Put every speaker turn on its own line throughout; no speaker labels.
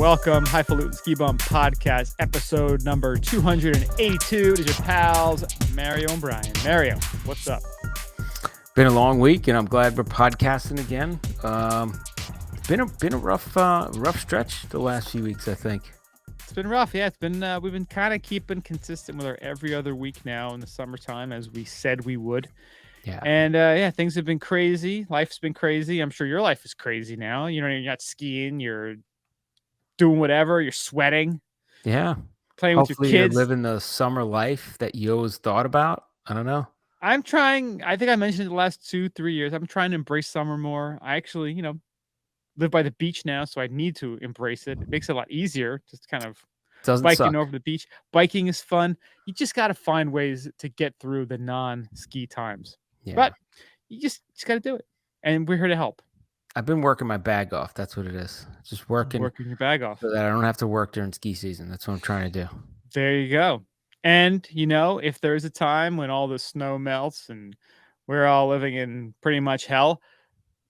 welcome. Highfalutin Ski Bum Podcast, episode number 282. It is your pals, Mario and Brian. Mario, what's up?
Been a long week, and I'm glad we're podcasting again. Been a rough stretch the last few weeks, I think.
It's been rough, yeah. It's been we've been kind of keeping consistent with our every other week now in the summertime, as we said we would.
Yeah.
And things have been crazy. Life's been crazy. I'm sure your life is crazy now. You know, you're not skiing, you're doing whatever, you're sweating.
Yeah.
Playing
Hopefully
with your kids.
You're living the summer life that you always thought about. I don't know.
I'm trying. I think I mentioned it the last 2-3 years. I'm trying to embrace summer more. I actually, live by the beach now, so I need to embrace it. It makes it a lot easier, just kind of biking over the beach. Biking is fun. You just got to find ways to get through the non-ski times.
Yeah.
But you just got to do it. And we're here to help.
I've been working my bag off. That's what it is. Just working
your bag off.
So that I don't have to work during ski season. That's what I'm trying to do.
There you go. And, if there's a time when all the snow melts and we're all living in pretty much hell,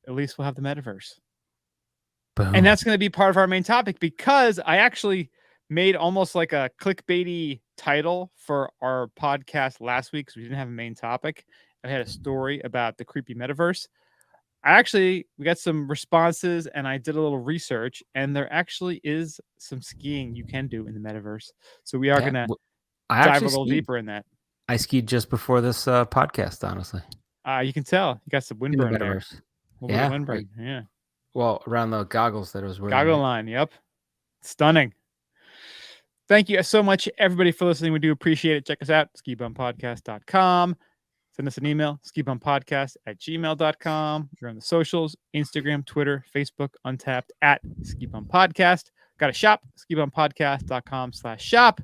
at least we'll have the Metaverse.
Boom.
And that's going to be part of our main topic, because I actually made almost like a clickbaity title for our podcast last week, because we didn't have a main topic. I had a story about the creepy Metaverse. We got some responses, and I did a little research, and there actually is some skiing you can do in the Metaverse. So we are going to dive a little deeper in that.
I skied just before this podcast, honestly.
You can tell. You got some windburn there.
Yeah.
Windburn.
Right.
Yeah.
Well, around the goggles that I was wearing.
Goggle line. Yep. Stunning. Thank you so much, everybody, for listening. We do appreciate it. Check us out, skibumpodcast.com. Send us an email, skibumpodcast@gmail.com. You're on the socials, Instagram, Twitter, Facebook, Untapped, @skibumpodcast. Got a shop, skibumpodcast.com/shop.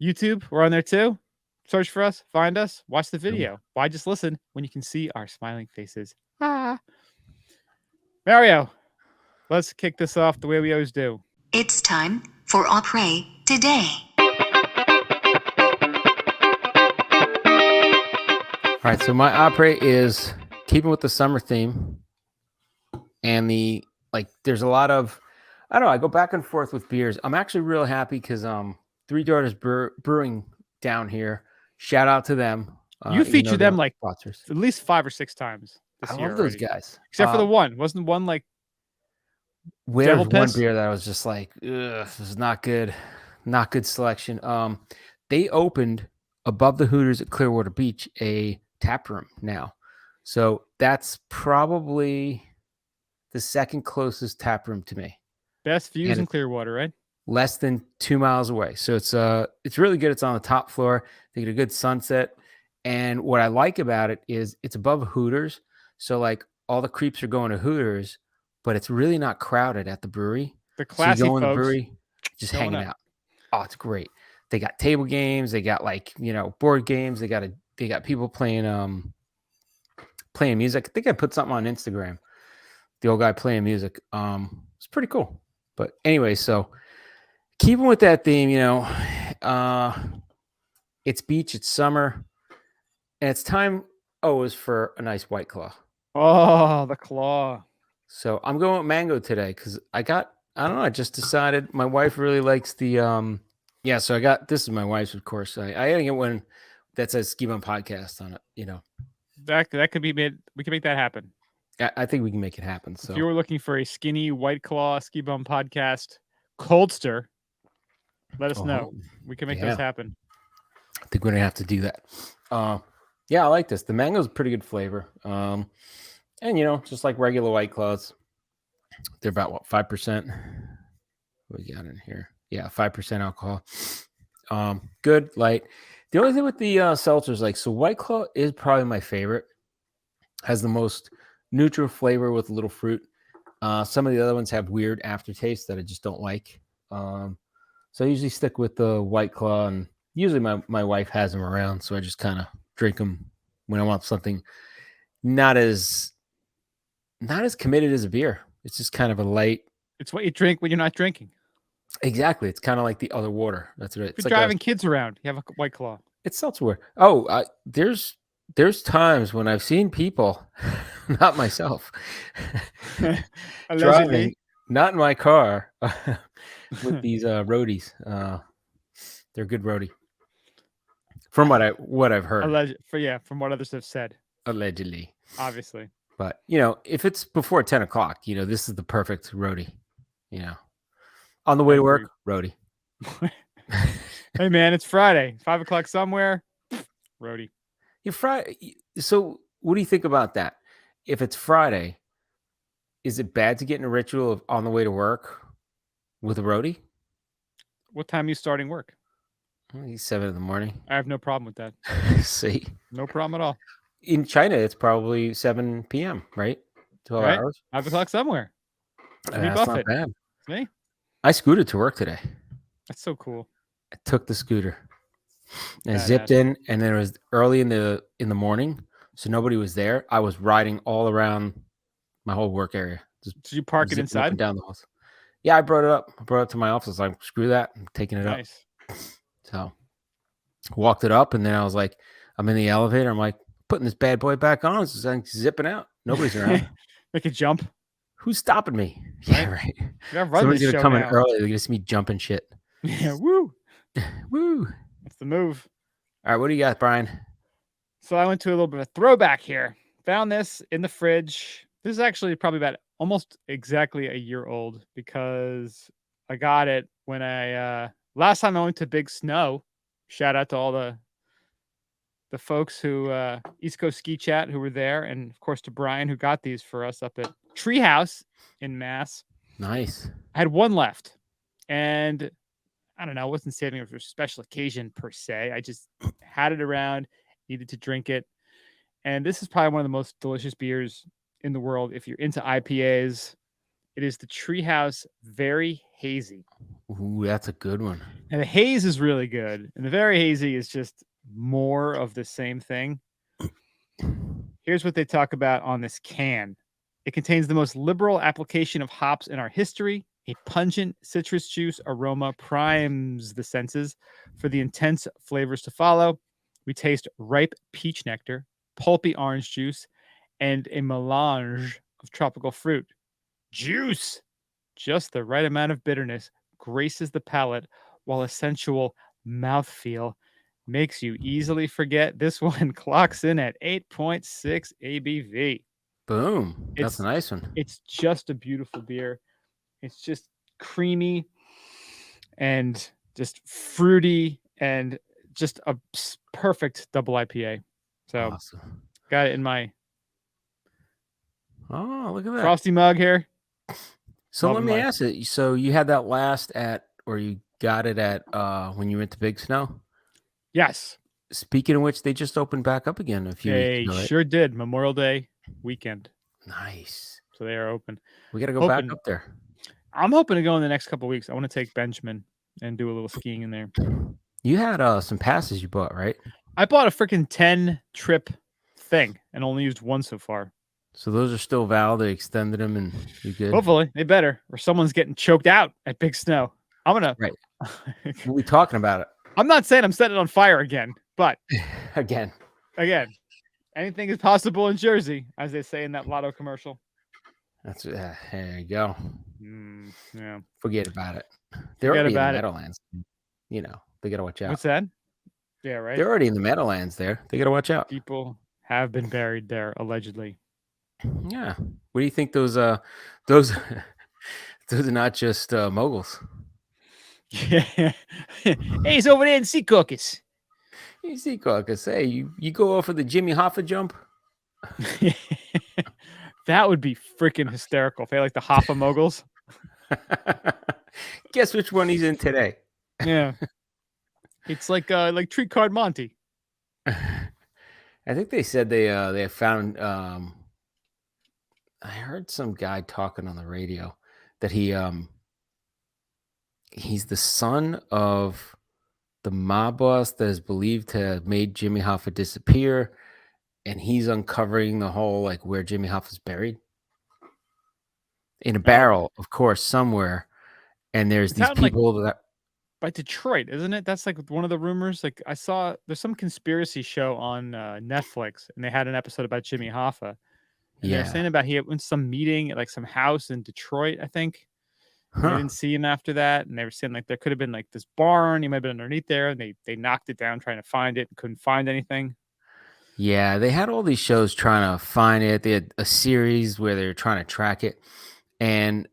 YouTube, we're on there too. Search for us, find us, watch the video. Why just listen when you can see our smiling faces? Mario, let's kick this off the way we always do.
It's time for Oprah Today.
All right, so my opera is keeping with the summer theme, and there's a lot of, I don't know, I go back and forth with beers. I'm actually real happy because Three Daughters Brewing down here. Shout out to them.
You feature them like
sponsors
at least 5 or 6 times this year.
I love those guys,
except for the one. Wasn't one like?
There's one beer that I was just like, ugh, this is not good selection. They opened above the Hooters at Clearwater Beach a tap room now, so that's probably the second closest tap room to me.
Best views in Clearwater, right?
Less than 2 miles away, so it's really good. It's on the top floor. They get a good sunset, and what I like about it is it's above Hooters, so like all the creeps are going to Hooters, but it's really not crowded at the brewery.
The classy
so you go in
folks
the brewery, just hanging out. Oh, it's great. They got table games. They got board games. They got people playing music. I think I put something on Instagram. The old guy playing music. It's pretty cool. But anyway, so keeping with that theme, it's beach, it's summer, and it's time always for a nice White Claw.
Oh, the claw. So
I'm going with mango today because I just decided my wife really likes the so I got, this is my wife's, of course. I gotta get one that says Ski Bum Podcast on it,
That could be made. We can make that happen.
I think we can make it happen. So
if you were looking for a skinny White Claw Ski Bum Podcast Coldster, let us know. We can make this happen.
I think we're gonna have to do that. I like this. The mango's a pretty good flavor. And just like regular White Claws, they're about 5%. What we got in here? Yeah, 5% alcohol. Good, light. The only thing with the seltzers, so White Claw is probably my favorite. Has the most neutral flavor with a little fruit. Some of the other ones have weird aftertaste that I just don't like. So I usually stick with the White Claw, and usually my wife has them around, so I just kind of drink them when I want something not as committed as a beer. It's just kind of a light.
It's what you drink when you're not drinking.
Exactly. It's kind of like the other water. That's right.
If you're driving kids around, you have a White Claw.
It's seltzer water. Oh, there's times when I've seen people, not myself, Not in my car with these roadies. They're good roadie. From what I've heard.
From what others have said,
Allegedly.
obviously.
But if it's before 10 o'clock, this is the perfect roadie. On the way to work, roadie.
Hey man, it's Friday, 5 o'clock somewhere. Roadie.
So what do you think about that? If it's Friday, is it bad to get in a ritual of on the way to work with a roadie?
What time are you starting work?
He's 7 in the morning.
I have no problem with that.
See?
No problem at all.
In China, it's probably 7 p.m., right? 12
Right?
hours.
5 o'clock somewhere.
That's not bad.
Me?
I scooted to work today.
That's so cool.
I took the scooter. And I zipped in, and then it was early in the morning, so nobody was there. I was riding all around my whole work area.
Did you park it inside?
Up and down the halls. Yeah, I brought it up. I brought it to my office. Like, screw that. I'm taking it up. So walked it up, and then I was like, I'm in the elevator. I'm like, putting this bad boy back on. So I'm zipping out. Nobody's around.
Make a jump.
Who's stopping me? Yeah, right.
Somebody's
gonna come in early. They're gonna see me jumping shit.
Yeah, woo.
Woo.
That's the move.
All right, what do you got, Brian?
So I went to a little bit of a throwback here. Found this in the fridge. This is actually probably about almost exactly a year old because I got it when last time I went to Big Snow. Shout out to all the folks who East Coast Ski Chat who were there, and of course to Brian who got these for us up at Treehouse in Mass.
Nice.
I had one left, and I don't know, I wasn't saving it for a special occasion per se. I just had it around, needed to drink it. And this is probably one of the most delicious beers in the world. If you're into IPAs, it is the Treehouse Very Hazy.
Ooh, that's a good one.
And the haze is really good. And the Very Hazy is just more of the same thing. Here's what they talk about on this can. It contains the most liberal application of hops in our history. A pungent citrus juice aroma primes the senses for the intense flavors to follow. We taste ripe peach nectar, pulpy orange juice, and a melange of tropical fruit. Juice! Just the right amount of bitterness graces the palate, while a sensual mouthfeel makes you easily forget. This one clocks in at 8.6 ABV.
Boom. That's a nice one.
It's just a beautiful beer. It's just creamy and just fruity and just a perfect double IPA. So
awesome.
Got it in my
look at that
frosty mug here.
So let me ask you. So you had that last or you got it at when you went to Big Snow?
Yes.
Speaking of which, they just opened back up again a few weeks ago.
They sure did. Memorial Day weekend.
Nice.
So they are open.
We got to go back up there.
I'm hoping to go in the next couple of weeks. I want to take Benjamin and do a little skiing in there.
You had some passes you bought, right?
I bought a freaking 10 trip thing and only used one so far.
So those are still valid. They extended them and you good?
Hopefully. They better. Or someone's getting choked out at Big Snow. I'm going to.
Right. We'll be talking about it.
I'm not saying I'm setting it on fire again, but.
Again.
Anything is possible in Jersey, as they say in that Lotto commercial.
That's there you go.
Yeah.
Forget about it. They're already in the Meadowlands. You know, they got to watch out.
What's that? Yeah, right.
They're already in the Meadowlands there. They got to watch out.
People have been buried there, allegedly.
Yeah. What do you think those those are not just moguls?
Yeah. Hey, he's over there in Sea Caucus.
You see, Caucus. Hey, you go off of the Jimmy Hoffa jump?
That would be freaking hysterical. If they like the Hoffa moguls.
Guess which one he's in today?
Yeah. It's like Treat Card Monty.
I think they said they found I heard some guy talking on the radio that he's the son of the mob boss that is believed to have made Jimmy Hoffa disappear, and he's uncovering the whole like where Jimmy Hoffa's buried in a barrel, of course, somewhere. And there's these people that
by Detroit, isn't it? That's like one of the rumors. Like I saw there's some conspiracy show on Netflix, and they had an episode about Jimmy Hoffa. And they're saying about he went to some meeting at like some house in Detroit, I think. They didn't see him after that, and they were saying like there could have been like this barn. He might have been underneath there, and they knocked it down trying to find it and couldn't find anything.
Yeah, they had all these shows trying to find it. They had a series where they were trying to track it, and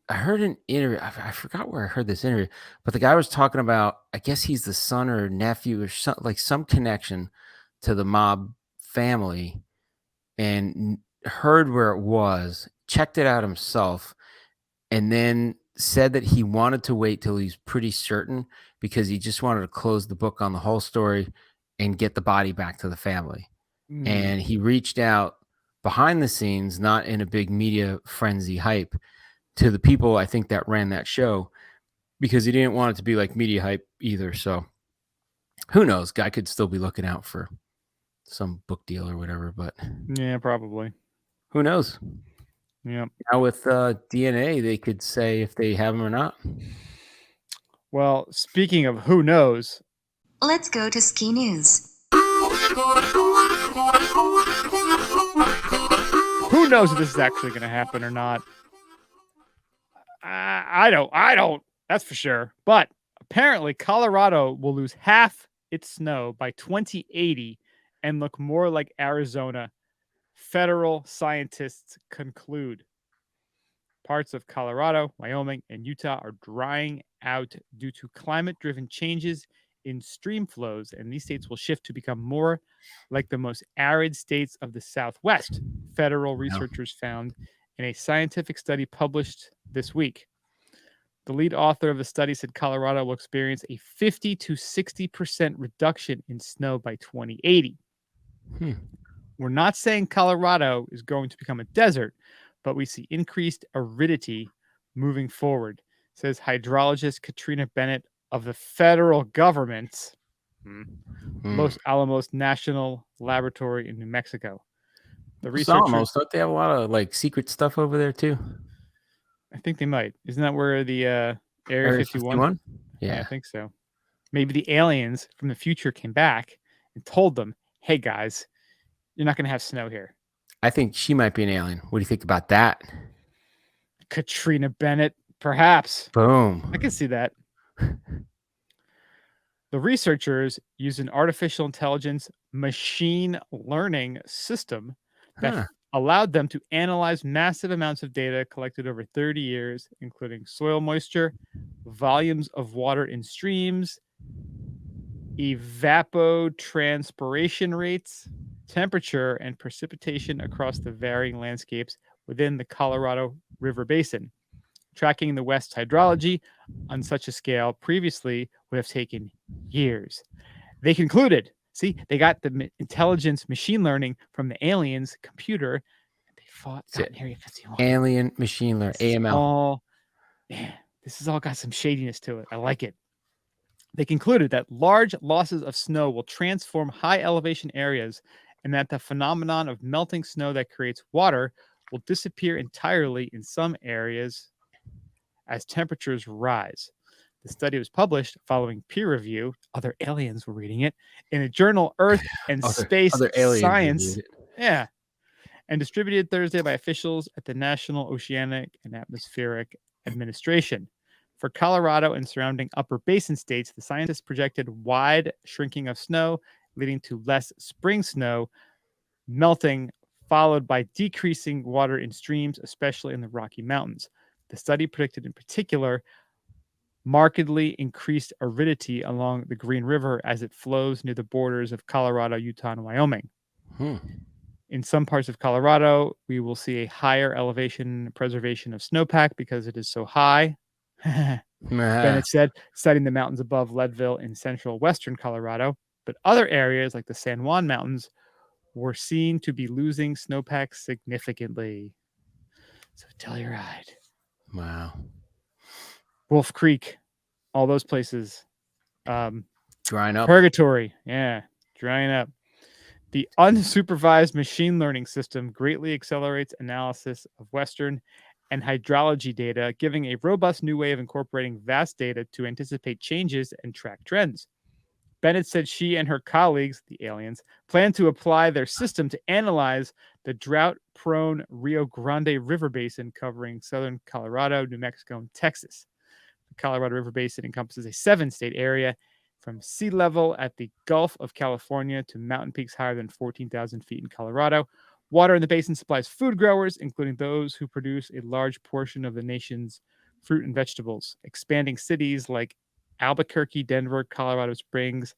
I heard an interview. I forgot where I heard this interview, but the guy was talking about. I guess he's the son or nephew or some connection to the mob family, and heard where it was, checked it out himself, and then said that he wanted to wait till he's pretty certain because he just wanted to close the book on the whole story and get the body back to the family. And he reached out behind the scenes, not in a big media frenzy hype, to the people I think that ran that show, because he didn't want it to be like media hype either. So who knows? Guy could still be looking out for some book deal or whatever, but
Yeah, probably.
who knows?
Yeah.
Now with DNA, they could say if they have them or not.
Well, speaking of who knows,
Let's go to ski news.
who knows if this is actually going to happen or not. I don't. That's for sure. But apparently, Colorado will lose half its snow by 2080 and look more like Arizona. Federal scientists conclude. Parts of Colorado, Wyoming, and Utah are drying out due to climate-driven changes in stream flows, and these states will shift to become more like the most arid states of the Southwest, federal researchers found in a scientific study published this week. The lead author of the study said Colorado will experience a 50 to 60% reduction in snow by 2080. We're not saying Colorado is going to become a desert, but we see increased aridity moving forward, says hydrologist Katrina Bennett of the federal government's Los Alamos National Laboratory in New Mexico. The
Los
researchers,
Alamos, don't they have a lot of like secret stuff over there too?
I think they might. Isn't that where the Area 51?
Yeah,
I think so. Maybe the aliens from the future came back and told them, hey guys, you're not going to have snow here.
I think she might be an alien. What do you think about that?
Katrina Bennett, perhaps.
Boom.
I can see that. The researchers used an artificial intelligence machine learning system that allowed them to analyze massive amounts of data collected over 30 years, including soil moisture, volumes of water in streams, evapotranspiration rates, temperature, and precipitation across the varying landscapes within the Colorado River Basin. Tracking the West's hydrology on such a scale previously would have taken years. They concluded, see, they got the intelligence machine learning from the aliens computer, and they got in Area 51.
Alien machine learning, AML.
This has all got some shadiness to it. I like it. They concluded that large losses of snow will transform high elevation areas, and that the phenomenon of melting snow that creates water will disappear entirely in some areas as temperatures rise. The study was published following peer review. Other aliens were reading it in a journal Earth and Space Science. Yeah. And distributed Thursday by officials at the National Oceanic and Atmospheric Administration. For Colorado and surrounding upper basin states, the scientists projected wide shrinking of snow, leading to less spring snow melting, followed by decreasing water in streams, especially in the Rocky Mountains. The study predicted, in particular, markedly increased aridity along the Green River as it flows near the borders of Colorado, Utah, and Wyoming. In some parts of Colorado, we will see a higher elevation preservation of snowpack because it is so high. Bennett said, studying the mountains above Leadville in central western Colorado. But other areas like the San Juan Mountains were seen to be losing snowpack significantly. So Telluride.
Wow.
Wolf Creek, all those places.
Drying up.
Purgatory. Yeah, drying up. The unsupervised machine learning system greatly accelerates analysis of Western and hydrology data, giving a robust new way of incorporating vast data to anticipate changes and track trends. Bennett said she and her colleagues, the aliens, plan to apply their system to analyze the drought-prone Rio Grande River Basin covering southern Colorado, New Mexico, and Texas. The Colorado River Basin encompasses a 7-state area from sea level at the Gulf of California to mountain peaks higher than 14,000 feet in Colorado. Water in the basin supplies food growers, including those who produce a large portion of the nation's fruit and vegetables. Expanding cities like Albuquerque, Denver, Colorado Springs,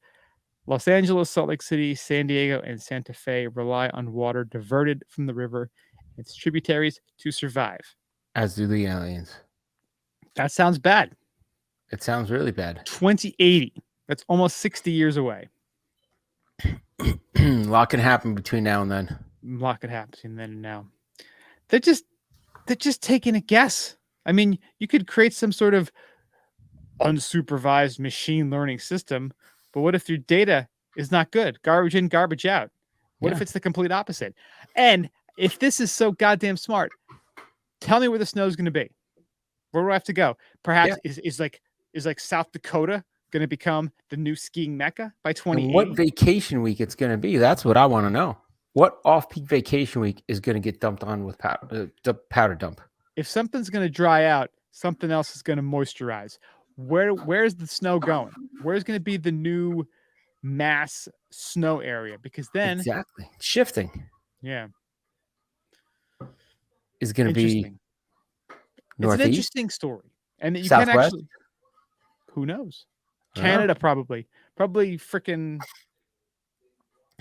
Los Angeles, Salt Lake City, San Diego, and Santa Fe rely on water diverted from the river and its tributaries to survive.
As do the aliens.
That sounds bad.
It sounds really bad.
2080. That's almost 60 years away.
A lot can happen between now and then.
A lot could happen between then and now. They're just taking a guess. I mean, you could create some sort of unsupervised machine learning system, but what if your data is not good? Garbage in, garbage out. What if it's the complete opposite? And if this is so goddamn smart, tell me where the snow is going to be. Where do I have to go? Perhaps is like South Dakota going to become the new skiing mecca by 2080?
And what vacation week it's going to be? That's what I want to know. What off-peak vacation week is going to get dumped on with powder dump?
If something's going to dry out, something else is going to moisturize. Where's the snow going? Where's going to be the new mass snow area? Because then
exactly shifting.
Yeah,
is going to be
Northeast? It's an interesting story, and you
Southwest?
Can actually. Who knows? Canada probably freaking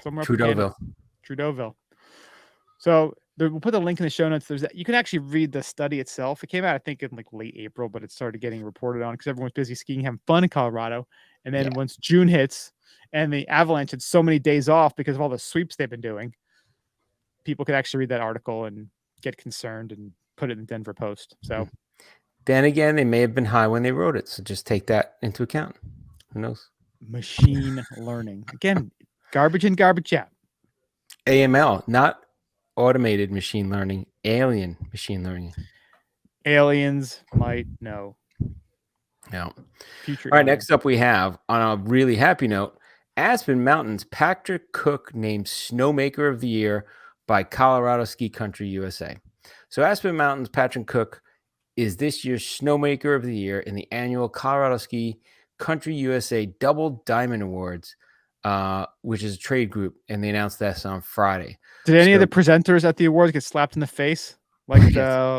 somewhere. Trudeauville. So we'll put the link in the show notes. You can actually read the study itself. It came out, I think, in like late April, but it started getting reported on because everyone's busy skiing, having fun in Colorado. And then once June hits and the Avalanche had so many days off because of all the sweeps they've been doing, people could actually read that article and get concerned and put it in the Denver Post. So
then again, they may have been high when they wrote it. So just take that into account. Who knows?
Machine learning. Again, garbage in, garbage out.
AML, not automated machine learning, alien machine learning.
Aliens might know.
No.
Future.
All right, next up we have, on a really happy note, Aspen Mountain's Patrick Cook named Snowmaker of the Year by Colorado Ski Country USA. So Aspen Mountain's Patrick Cook is this year's Snowmaker of the Year in the annual Colorado Ski Country USA Double Diamond Awards, which is a trade group, and they announced this on Friday.
Did any of the presenters at the awards get slapped in the face? Like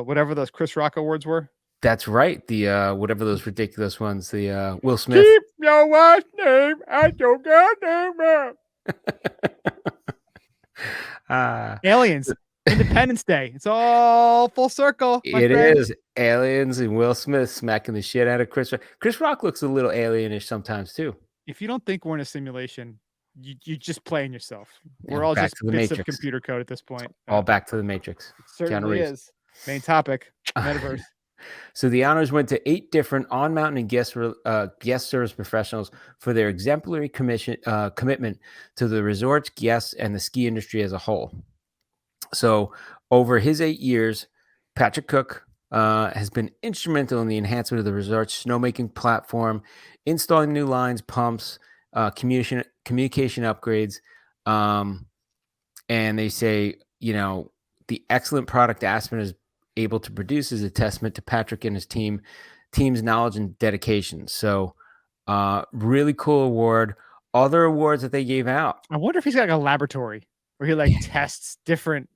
whatever those Chris Rock awards were?
That's right. The whatever those ridiculous ones, the Will Smith.
Keep your wife's name at your goddamn mouth. Aliens. Independence Day. It's all full circle.
It is. Aliens and Will Smith smacking the shit out of Chris Rock. Chris Rock looks a little alienish sometimes too.
If you don't think we're in a simulation, you're just playing yourself. We're all just bits of computer code at this point.
All back to the Matrix.
It certainly is. Main topic, Metaverse.
So the honors went to 8 different on-mountain and guest service professionals for their exemplary commitment to the resorts, guests, and the ski industry as a whole. So over his 8 years, Patrick Cook has been instrumental in the enhancement of the resort's snowmaking platform, installing new lines, pumps, communication upgrades. And they say, the excellent product Aspen is able to produce is a testament to Patrick and his team's knowledge and dedication. So really cool award. Other awards that they gave out.
I wonder if he's got like a laboratory where he tests different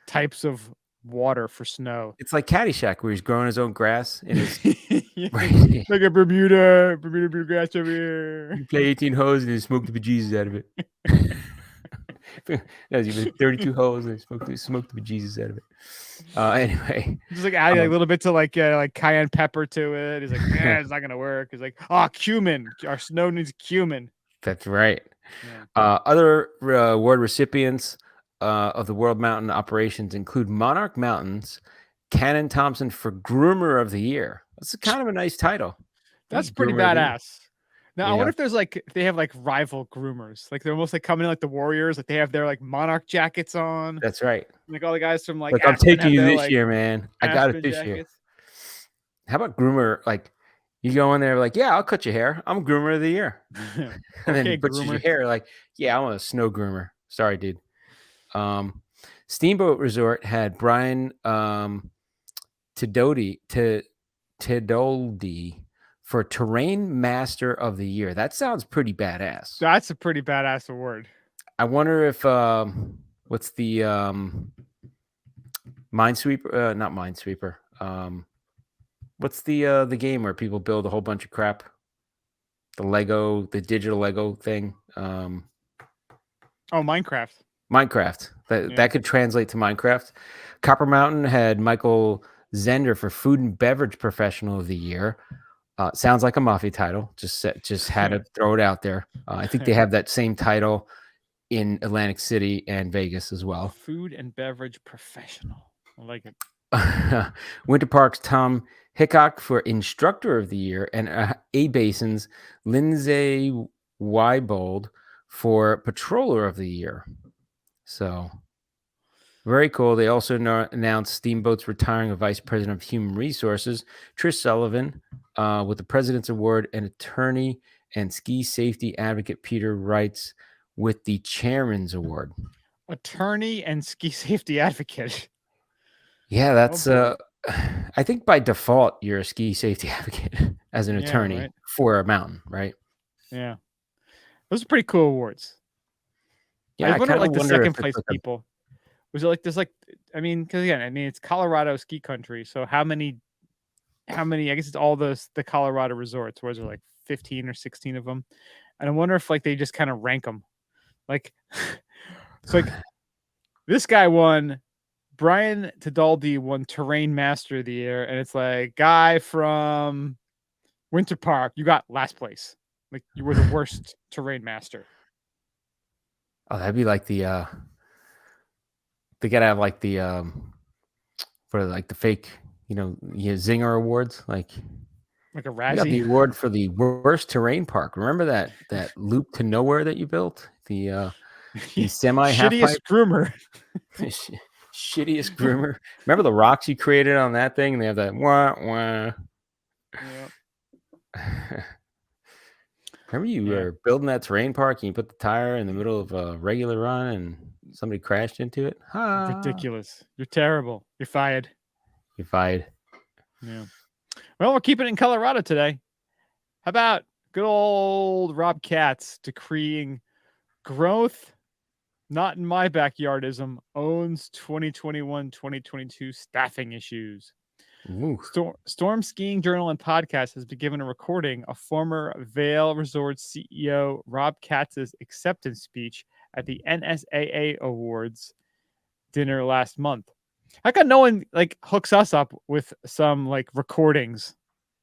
types of water for snow.
It's like Caddyshack where he's growing his own grass in his
right. Like a Bermuda grass over here.
You play 18 holes and you smoke the bejesus out of it. That's even 32 holes and smoke the bejesus out of it. Anyway,
just like adding a little bit to like cayenne pepper to it. He's like, it's not gonna work. He's like, cumin. Our snow needs cumin.
That's right.
Yeah.
Other award recipients of the World Mountain Operations include Monarch Mountains, Cannon Thompson for Groomer of the Year. That's kind of a nice title.
That's pretty badass. Now, I wonder if there's if they have rival groomers. Like they're almost coming in like the Warriors. Like they have their Monarch jackets on.
That's right.
Like all the guys from
I'm taking you this year, man. I got it this year. How about groomer? You go in there like, yeah, I'll cut your hair. I'm groomer of the year. And then
Okay,
he butchers your
groomer.
hair like, yeah, I'm a snow groomer. Sorry, dude. Steamboat Resort had Brian Tidoldi for Terrain Master of the Year. That sounds pretty badass.
That's a pretty badass award.
I wonder if what's the Minesweeper? Not Minesweeper. What's the game where people build a whole bunch of crap? The digital Lego thing.
Oh, Minecraft.
Minecraft. That could translate to Minecraft. Copper Mountain had Michael Zender for Food and Beverage Professional of the Year. Sounds like a mafia title. Just had to throw it out there. I think they have that same title in Atlantic City and Vegas as well.
Food and Beverage Professional. I like it.
Winter Park's Tom Hickok for Instructor of the Year, and A Basin's Lindsay Weibold for Patroller of the Year. So very cool. They also announced Steamboat's retiring a Vice President of Human Resources, Trish Sullivan, with the President's Award, and attorney and ski safety advocate Peter Wrights with the Chairman's Award.
Attorney and ski safety advocate.
Yeah, that's I think by default you're a ski safety advocate as an attorney for a mountain, right?
Yeah. Those are pretty cool awards.
Yeah,
I wonder like the second place
like
people. Was it like this I mean, because again, it's Colorado ski country. So how many I guess it's all the Colorado resorts, where there like 15 or 16 of them. And I wonder if like they just kind of rank them. Like it's like this guy won. Brian Tidoldi won Terrain Master of the Year, and it's like guy from Winter Park, you got last place. Like you were the worst Terrain Master.
Oh, that'd be like the they gotta have like the for like the fake, Zinger awards, like
a
you
Razzie.
got the award for the worst terrain park. Remember that loop to nowhere that you built? The semi
shittiest groomer.
Shittiest groomer. Remember the rocks you created on that thing? And they have that wah wah.
Yeah.
Remember you were building that terrain park and you put the tire in the middle of a regular run and somebody crashed into it?
Ridiculous. You're terrible. You're fired.
You're fired.
Yeah. Well, we're keeping it in Colorado today. How about good old Rob Katz decreeing growth, not in my backyardism, owns 2021-2022 staffing issues. Storm Skiing Journal and Podcast has been given a recording of former Vail Resorts CEO Rob Katz's acceptance speech at the NSAA Awards dinner last month. How come no one like hooks us up with some like recordings,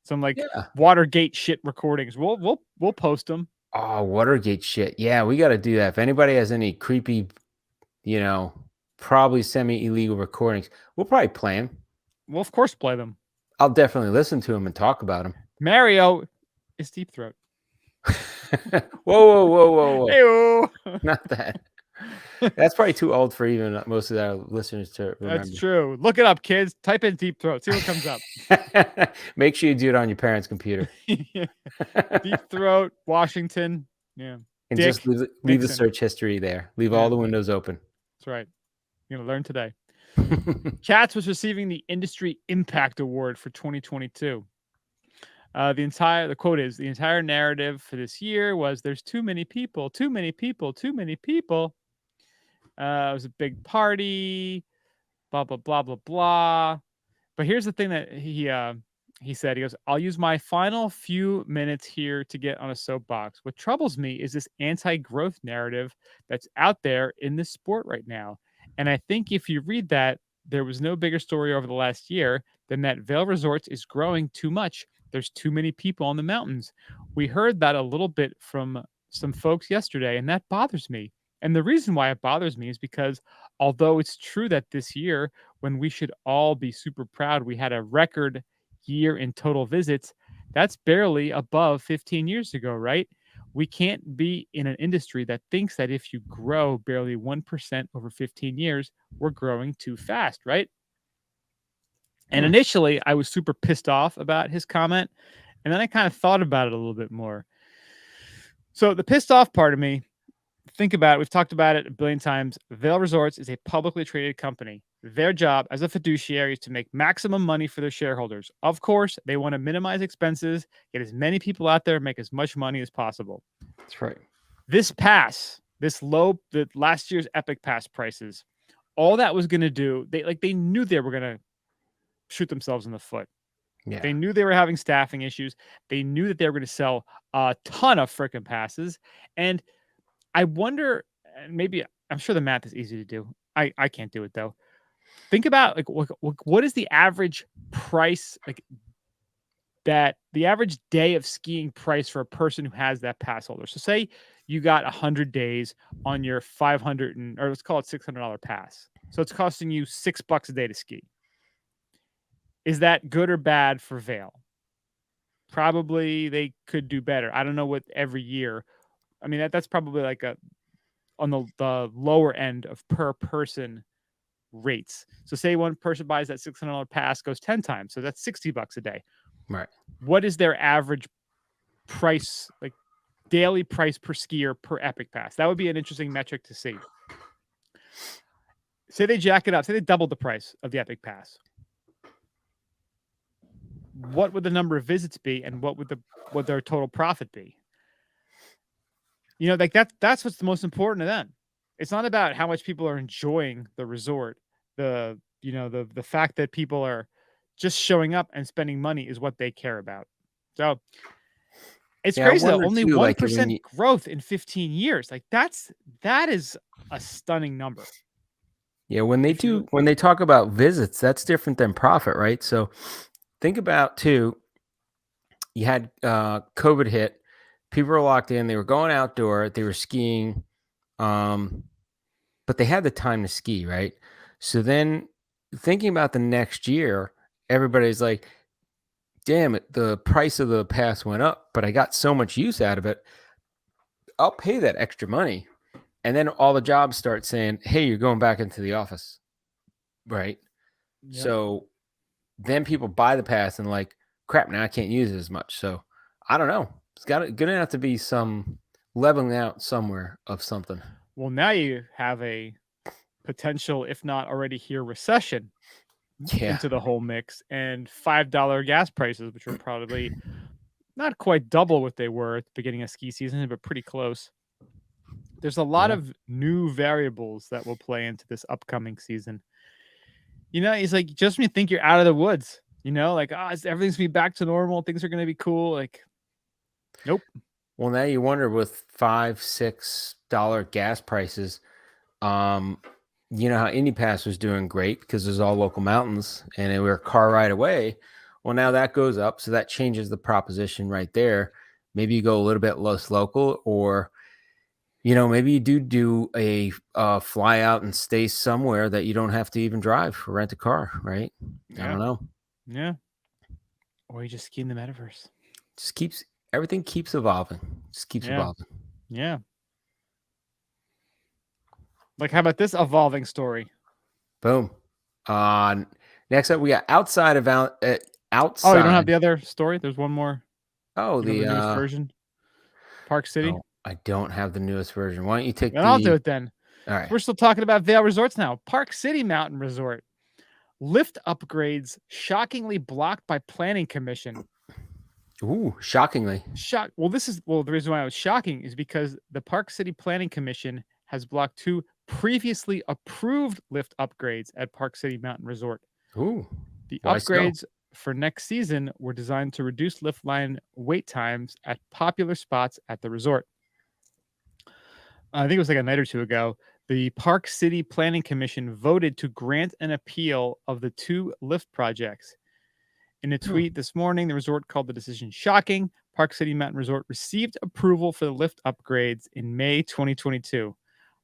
some like Watergate shit recordings? We'll post them.
Oh, Watergate shit. Yeah, we got to do that. If anybody has any creepy, probably semi-illegal recordings, we'll probably play them.
We'll of course play them.
I'll definitely listen to them and talk about them.
Mario is Deep Throat.
Whoa.
Hey-o.
Not that. That's probably too old for even most of our listeners to remember.
That's true. Look it up, kids. Type in Deep Throat. See what comes up.
Make sure you do it on your parents' computer.
Deep Throat, Washington. Yeah.
And just leave the search history there. Leave all the windows open.
That's right. You're going to learn today. Katz was receiving the Industry Impact Award for 2022. The quote is, the entire narrative for this year was there's too many people. It was a big party, blah, blah, blah, blah, blah. But here's the thing that he said. He goes, I'll use my final few minutes here to get on a soapbox. What troubles me is this anti-growth narrative that's out there in this sport right now. And I think if you read that, there was no bigger story over the last year than that Vail Resorts is growing too much. There's too many people on the mountains. We heard that a little bit from some folks yesterday, and that bothers me. And the reason why it bothers me is because although it's true that this year, when we should all be super proud, we had a record year in total visits, that's barely above 15 years ago, right? We can't be in an industry that thinks that if you grow barely 1% over 15 years, we're growing too fast, right? And initially, I was super pissed off about his comment. And then I kind of thought about it a little bit more. So the pissed off part of me, think about it. We've talked about it a billion times. Vail Resorts is a publicly traded company. Their job as a fiduciary is to make maximum money for their shareholders. Of course, they want to minimize expenses, get as many people out there, make as much money as possible.
That's right.
The last year's Epic Pass prices, all that was going to do, they knew they were going to shoot themselves in the foot.
Yeah.
They knew they were having staffing issues. They knew that they were going to sell a ton of freaking passes. And I wonder, maybe, I'm sure the math is easy to do. I can't do it though. Think about what is the average price, the average day of skiing price for a person who has that pass holder. So say you got 100 days on your or let's call it $600 pass. So it's costing you $6 a day to ski. Is that good or bad for Vail? Probably they could do better. I don't know what every year. I mean, that's probably like on the lower end of per person rates. So say one person buys that $600 pass, goes 10 times. So that's $60 a day.
Right.
What is their average price, daily price per skier per Epic Pass? That would be an interesting metric to see. Say they jack it up. Say they doubled the price of the Epic Pass. What would the number of visits be, and what would their total profit be? That's what's the most important to them. It's not about how much people are enjoying the resort. The fact that people are just showing up and spending money is what they care about. So it's crazy that only 1% growth in 15 years. That is a stunning number.
Yeah, when they talk about visits, that's different than profit, right? So think about too, you had COVID hit, people were locked in, they were going outdoor, they were skiing, but they had the time to ski, right? So then thinking about the next year, everybody's like, damn it, the price of the pass went up, but I got so much use out of it. I'll pay that extra money. And then all the jobs start saying, hey, you're going back into the office, right? Yep. So then people buy the pass and crap, now I can't use it as much. So I don't know. It's going to have to be some leveling out somewhere of something.
Well, now you have a potential, if not already here, recession into the whole mix, and $5 gas prices, which are probably not quite double what they were at the beginning of ski season, but pretty close. There's a lot of new variables that will play into this upcoming season. It's just when you think you're out of the woods, everything's gonna be back to normal, things are gonna be cool. Nope.
Well, now you wonder with $5-6 gas prices, you know how Indy Pass was doing great because there's all local mountains and they were a car ride away. Well, now that goes up, so that changes the proposition right there. Maybe you go a little bit less local, or maybe you do a fly out and stay somewhere that you don't have to even drive or rent a car, right? Yeah. I don't know.
Yeah. Or you just ski in the metaverse.
Everything keeps evolving. Just keeps evolving.
Yeah. How about this evolving story?
Boom. Next up, we got outside.
Oh, you don't have the other story? There's one more.
Oh,
the newest version. Park City.
No, I don't have the newest version. Why don't you take?
I'll do it then.
All right.
We're still talking about Vail Resorts now. Park City Mountain Resort. Lift upgrades shockingly blocked by Planning Commission.
Ooh, shockingly.
Well, the reason why it was shocking is because the Park City Planning Commission has blocked 2 previously approved lift upgrades at Park City Mountain Resort.
Ooh.
The upgrades for next season were designed to reduce lift line wait times at popular spots at the resort. I think it was a night or two ago. The Park City Planning Commission voted to grant an appeal of the 2 lift projects. In a tweet this morning, the resort called the decision shocking. Park City Mountain Resort received approval for the lift upgrades in May 2022.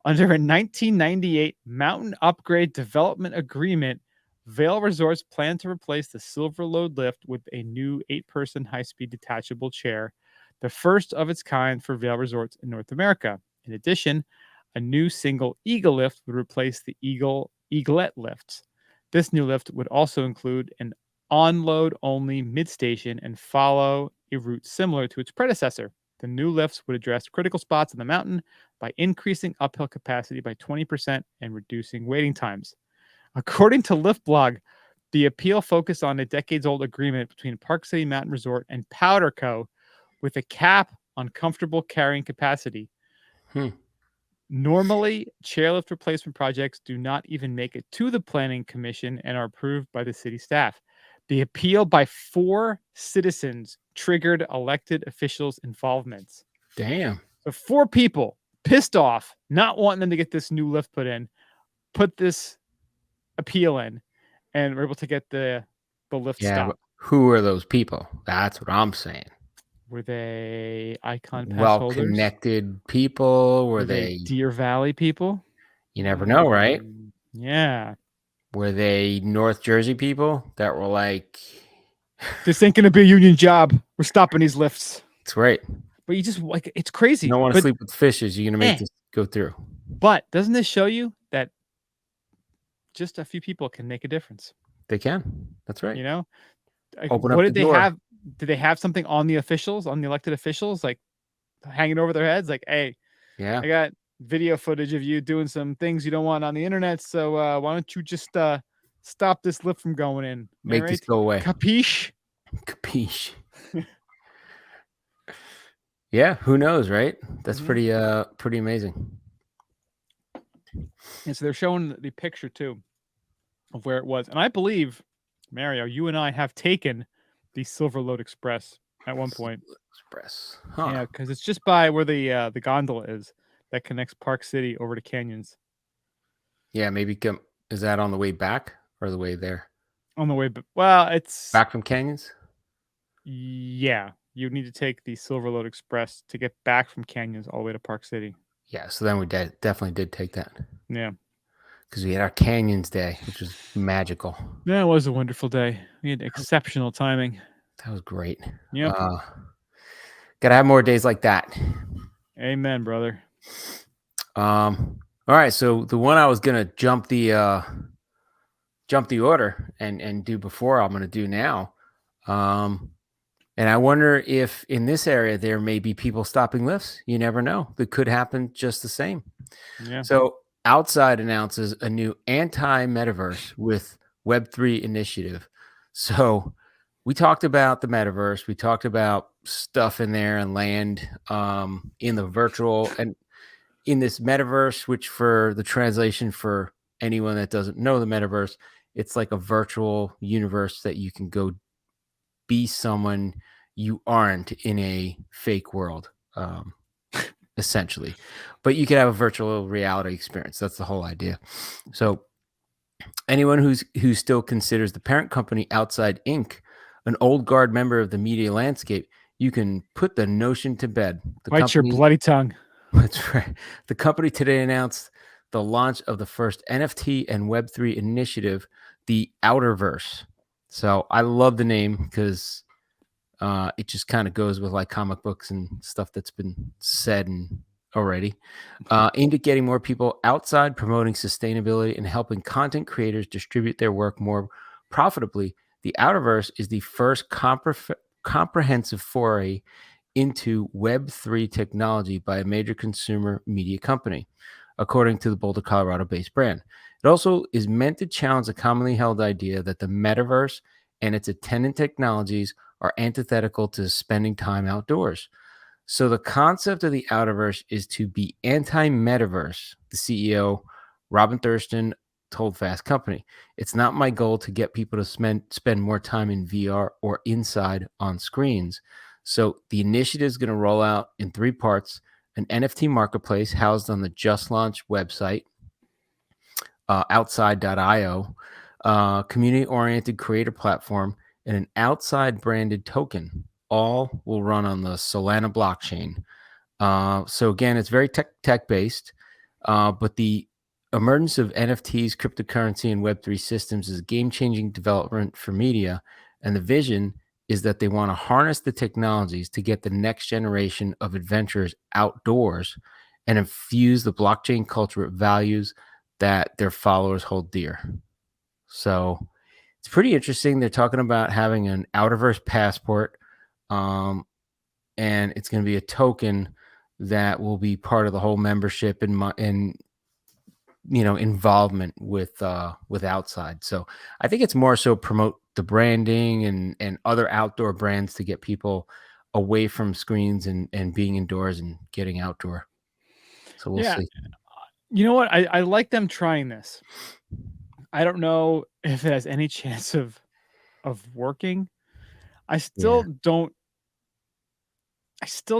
Under a 1998 Mountain Upgrade Development Agreement, Vail Resorts plan to replace the Silver Load lift with a new 8-person high-speed detachable chair, the first of its kind for Vail Resorts in North America. In addition, a new single Eagle lift would replace the Eaglet lifts. This new lift would also include an on-load only mid-station and follow a route similar to its predecessor. The new lifts would address critical spots on the mountain by increasing uphill capacity by 20% and reducing waiting times. According to Lift Blog, the appeal focused on a decades-old agreement between Park City Mountain Resort and Powder Co. with a cap on comfortable carrying capacity. Normally, chairlift replacement projects do not even make it to the Planning Commission and are approved by the city staff. The appeal by 4 citizens triggered elected officials' involvements.
Damn.
So 4 people pissed off, not wanting them to get this new lift put this appeal in, and were able to get the lift stopped.
Who are those people? That's what I'm saying.
Were they Icon Pass holders?
Well-connected people?
Were they Deer Valley people?
You never know, right?
Yeah.
Were they North Jersey people that were like,
this ain't going to be a union job. We're stopping these lifts.
That's right.
But you just, like, it's crazy.
You don't want to sleep with fishes. You're going to make this go through.
But doesn't this show you that just a few people can make a difference?
They can. That's right.
You know?
Open
what
up
did
the
they
door.
have? Did they have something on the officials, on the elected officials, like hanging over their heads? Like, hey,
yeah,
I got video footage of you doing some things you don't want on the internet. So why don't you just stop this lift from going in?
Make this go away.
Capiche?
Capiche. Yeah, who knows, right? That's pretty amazing.
And so they're showing the picture too of where it was. And I believe, Mario, you and I have taken the Silver Lode Express at one point.
Express.
Yeah, because it's just by where the gondola is that connects Park City over to Canyons.
Yeah, maybe is that on the way back or the way there?
On the way, well, it's
back from Canyons.
Yeah, you need to take the Silver Lode Express to get back from Canyons all the way to Park City.
Yeah, so then we definitely did take that.
Yeah.
Because we had our Canyons Day, which was magical.
Yeah, it was a wonderful day. We had exceptional timing.
That was great.
Yeah.
Gotta have more days like that.
Amen, brother.
All right, so the one I was gonna jump the order and do before, I'm gonna do now. And I wonder if in this area there may be people stopping lifts. You never know. That could happen just the same.
Yeah.
So Outside announces a new anti-Metaverse with Web3 initiative. So we talked about the Metaverse. We talked about stuff in there and land in the virtual and in this Metaverse, which for the translation for anyone that doesn't know the Metaverse, it's like a virtual universe that you can go be someone you aren't in a fake world, essentially. But you can have a virtual reality experience. That's the whole idea. So anyone who still considers the parent company Outside Inc. an old guard member of the media landscape, you can put the notion to bed.
Bite your bloody tongue.
That's right. The company today announced the launch of the first NFT and Web3 initiative, the Outerverse. So I love the name because it just kind of goes with like comic books and stuff that's been said and already. Aimed at getting more people outside, promoting sustainability, and helping content creators distribute their work more profitably. The Outerverse is the first comprehensive foray into Web3 technology by a major consumer media company, according to the Boulder, Colorado-based brand. It also is meant to challenge the commonly held idea that the Metaverse and its attendant technologies are antithetical to spending time outdoors. So the concept of the Outerverse is to be anti-Metaverse, the CEO, Robin Thurston, told Fast Company. It's not my goal to get people to spend more time in VR or inside on screens. So the initiative is going to roll out in 3 parts: an NFT marketplace housed on the just launched website, outside.io, community-oriented creator platform, and an outside branded token. All will run on the Solana blockchain. So again, it's very tech-based, but the emergence of NFTs, cryptocurrency, and Web3 systems is a game-changing development for media, and the vision is that they want to harness the technologies to get the next generation of adventurers outdoors and infuse the blockchain culture with values that their followers hold dear. So it's pretty interesting. They're talking about having an Outerverse passport. and it's going to be a token that will be part of the whole membership and involvement with outside. So I think it's more so promote the branding and other outdoor brands to get people away from screens and being indoors and getting outdoor. So we'll
Yeah.
see.
You know what? I like them trying this. I don't know if it has any chance of working. I
Yeah.
still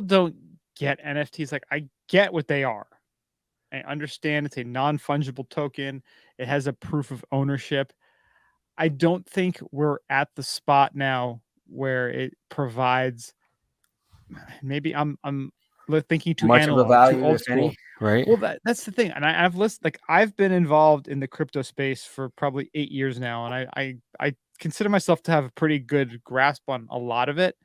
don't get NFTs. Like, I get what they are. I understand it's a non-fungible token. It has a proof of ownership. I don't think we're at the spot now where it provides. Maybe thinking too
Much of a
analog, too
value,
old
if
school.
any, right?
Well, that's the thing, and I've listened. Like, I've been involved in the crypto space for probably 8 years now, and I consider myself to have a pretty good grasp on a lot of it.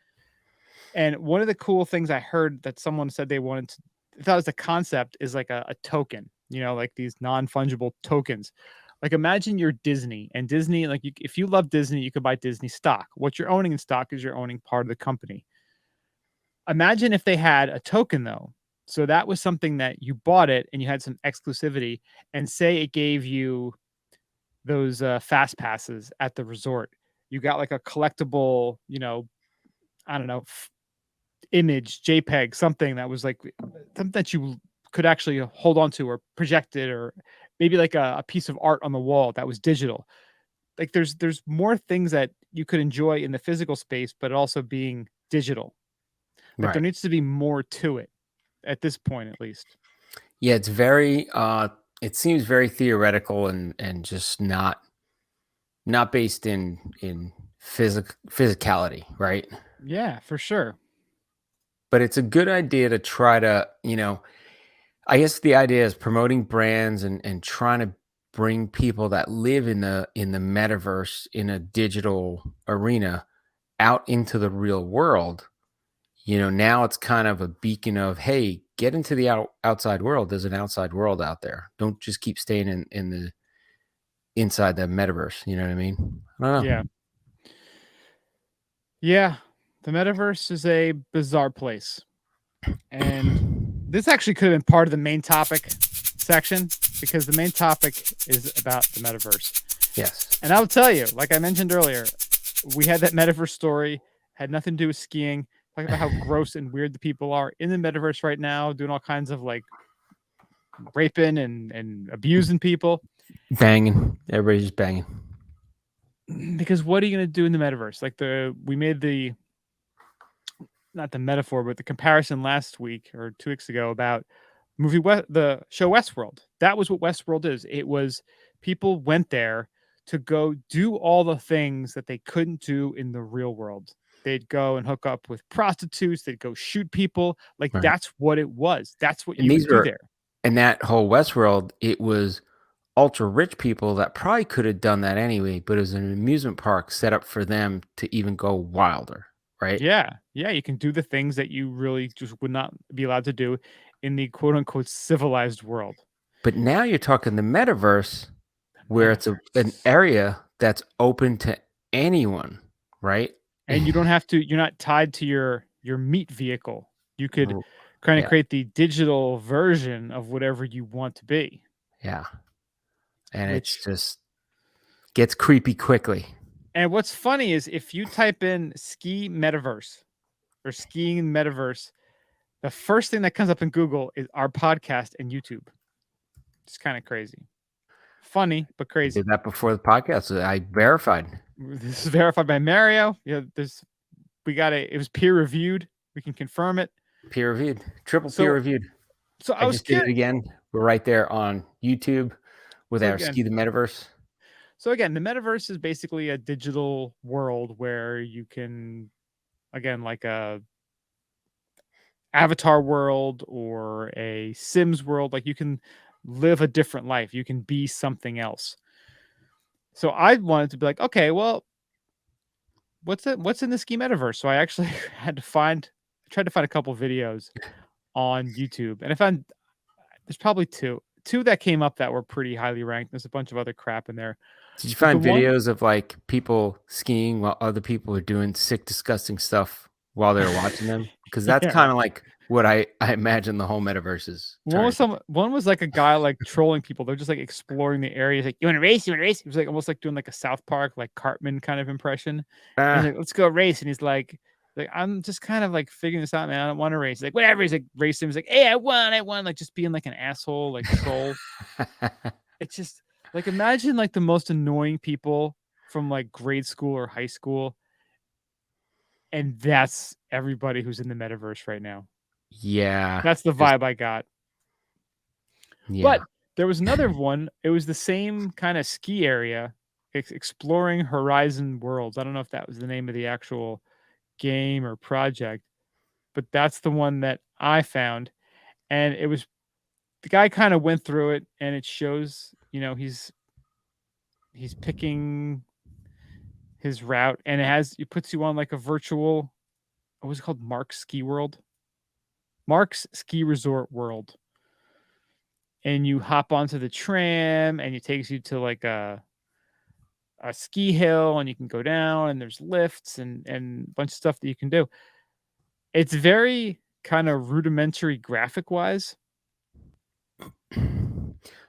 And one of the cool things I heard that someone said they wanted to, thought was the concept is like a token, like these non-fungible tokens. Like, imagine you're Disney, and Disney, like, if you love Disney, you could buy Disney stock. What you're owning in stock is you're owning part of the company. Imagine if they had a token though. So that was something that you bought it and you had some exclusivity, and say it gave you those fast passes at the resort. You got like a collectible, I don't know, image, JPEG, something that was like something that you could actually hold on to or project it, or maybe like a piece of art on the wall that was digital. Like, there's more things that you could enjoy in the physical space, but also being digital. Like, there
Right.
needs to be more to it at this point, at least.
Yeah, it's very it seems very theoretical and just not based in physicality, right?
Yeah, for sure.
But it's a good idea to try to, I guess the idea is promoting brands and trying to bring people that live in the metaverse in a digital arena out into the real world. Now it's kind of a beacon of, hey, get into the outside world. There's an outside world out there. Don't just keep staying in the inside the metaverse. You know what I mean? I don't
Yeah.
know.
Yeah. The metaverse is a bizarre place. And this actually could have been part of the main topic section, because the main topic is about the metaverse.
Yes.
And I'll tell you, like I mentioned earlier, we had that metaverse story, had nothing to do with skiing, talking about how gross and weird the people are in the metaverse right now, doing all kinds of like raping and abusing people.
Banging. Everybody's just banging.
Because what are you going to do in the metaverse? Like, we made the, not the metaphor, but the comparison last week or 2 weeks ago about the show Westworld. That was what Westworld is. It was, people went there to go do all the things that they couldn't do in the real world. They'd go and hook up with prostitutes. They'd go shoot people. Like,
Right.
that's what it was. That's what
And
you would
these
do
are
there.
and that whole Westworld, it was ultra rich people that probably could have done that anyway, but it was an amusement park set up for them to even go wilder, right?
Yeah. Yeah. You can do the things that you really just would not be allowed to do in the quote unquote civilized world.
But now you're talking the metaverse, where it's an
Metaverse.
area that's open to anyone, right?
And you don't have to, you're not tied to your meat vehicle. You could
R-
kind of
Yeah,
create the digital version of whatever you want to be,
yeah. And it's
which,
just gets creepy quickly.
and what's funny is if you type in ski metaverse or skiing metaverse, the first thing that comes up in Google is our podcast and YouTube. It's kind of crazy. Funny, but
I
crazy.
did that before the podcast. I verified.
This is verified by Mario. Yeah, it was peer reviewed. We can confirm it.
Peer reviewed, triple peer
So
reviewed.
I
I
was
just did it
curious.
again. We're right there on YouTube with
So
our
again,
Ski the Metaverse.
So again, the metaverse is basically a digital world where you can, again, like a avatar world or a Sims world, like you can live a different life. You can be something else. So I wanted to be like, okay, well, what's in the ski metaverse? So I actually tried to find a couple videos on YouTube, and I found there's probably two that came up that were pretty highly ranked. There's a bunch of other crap in there.
Did you
But the
find
one
videos of like people skiing while other people are doing sick, disgusting stuff while they're watching them, because that's
Yeah.
kind of like what I imagine the whole metaverse is.
One was like a guy like trolling people. They're just like exploring the area. He's like, "You want to race? You want to race?" It was like almost like doing like a South Park like Cartman kind of impression. And he's
Ah,
like, "Let's go race." And he's like I'm just kind of like figuring this out, man. I don't want to race. He's like, whatever. He's like racing. He's like, "Hey, I won!" Like just being like an asshole, like troll. It's just like imagine like the most annoying people from like grade school or high school, and that's everybody who's in the metaverse right now.
yeah,
That's the
just
vibe I got.
yeah.
But there was another one. It was the same kind of ski area, exploring Horizon Worlds. I don't know if that was the name of the actual game or project, but that's the one that I found. And it was the guy kind of went through it, and it shows, he's picking his route, and it puts you on like a virtual, what was it called? Mark's Ski Resort World. And you hop onto the tram, and it takes you to like a ski hill, and you can go down, and there's lifts and a bunch of stuff that you can do. It's very kind of rudimentary graphic wise.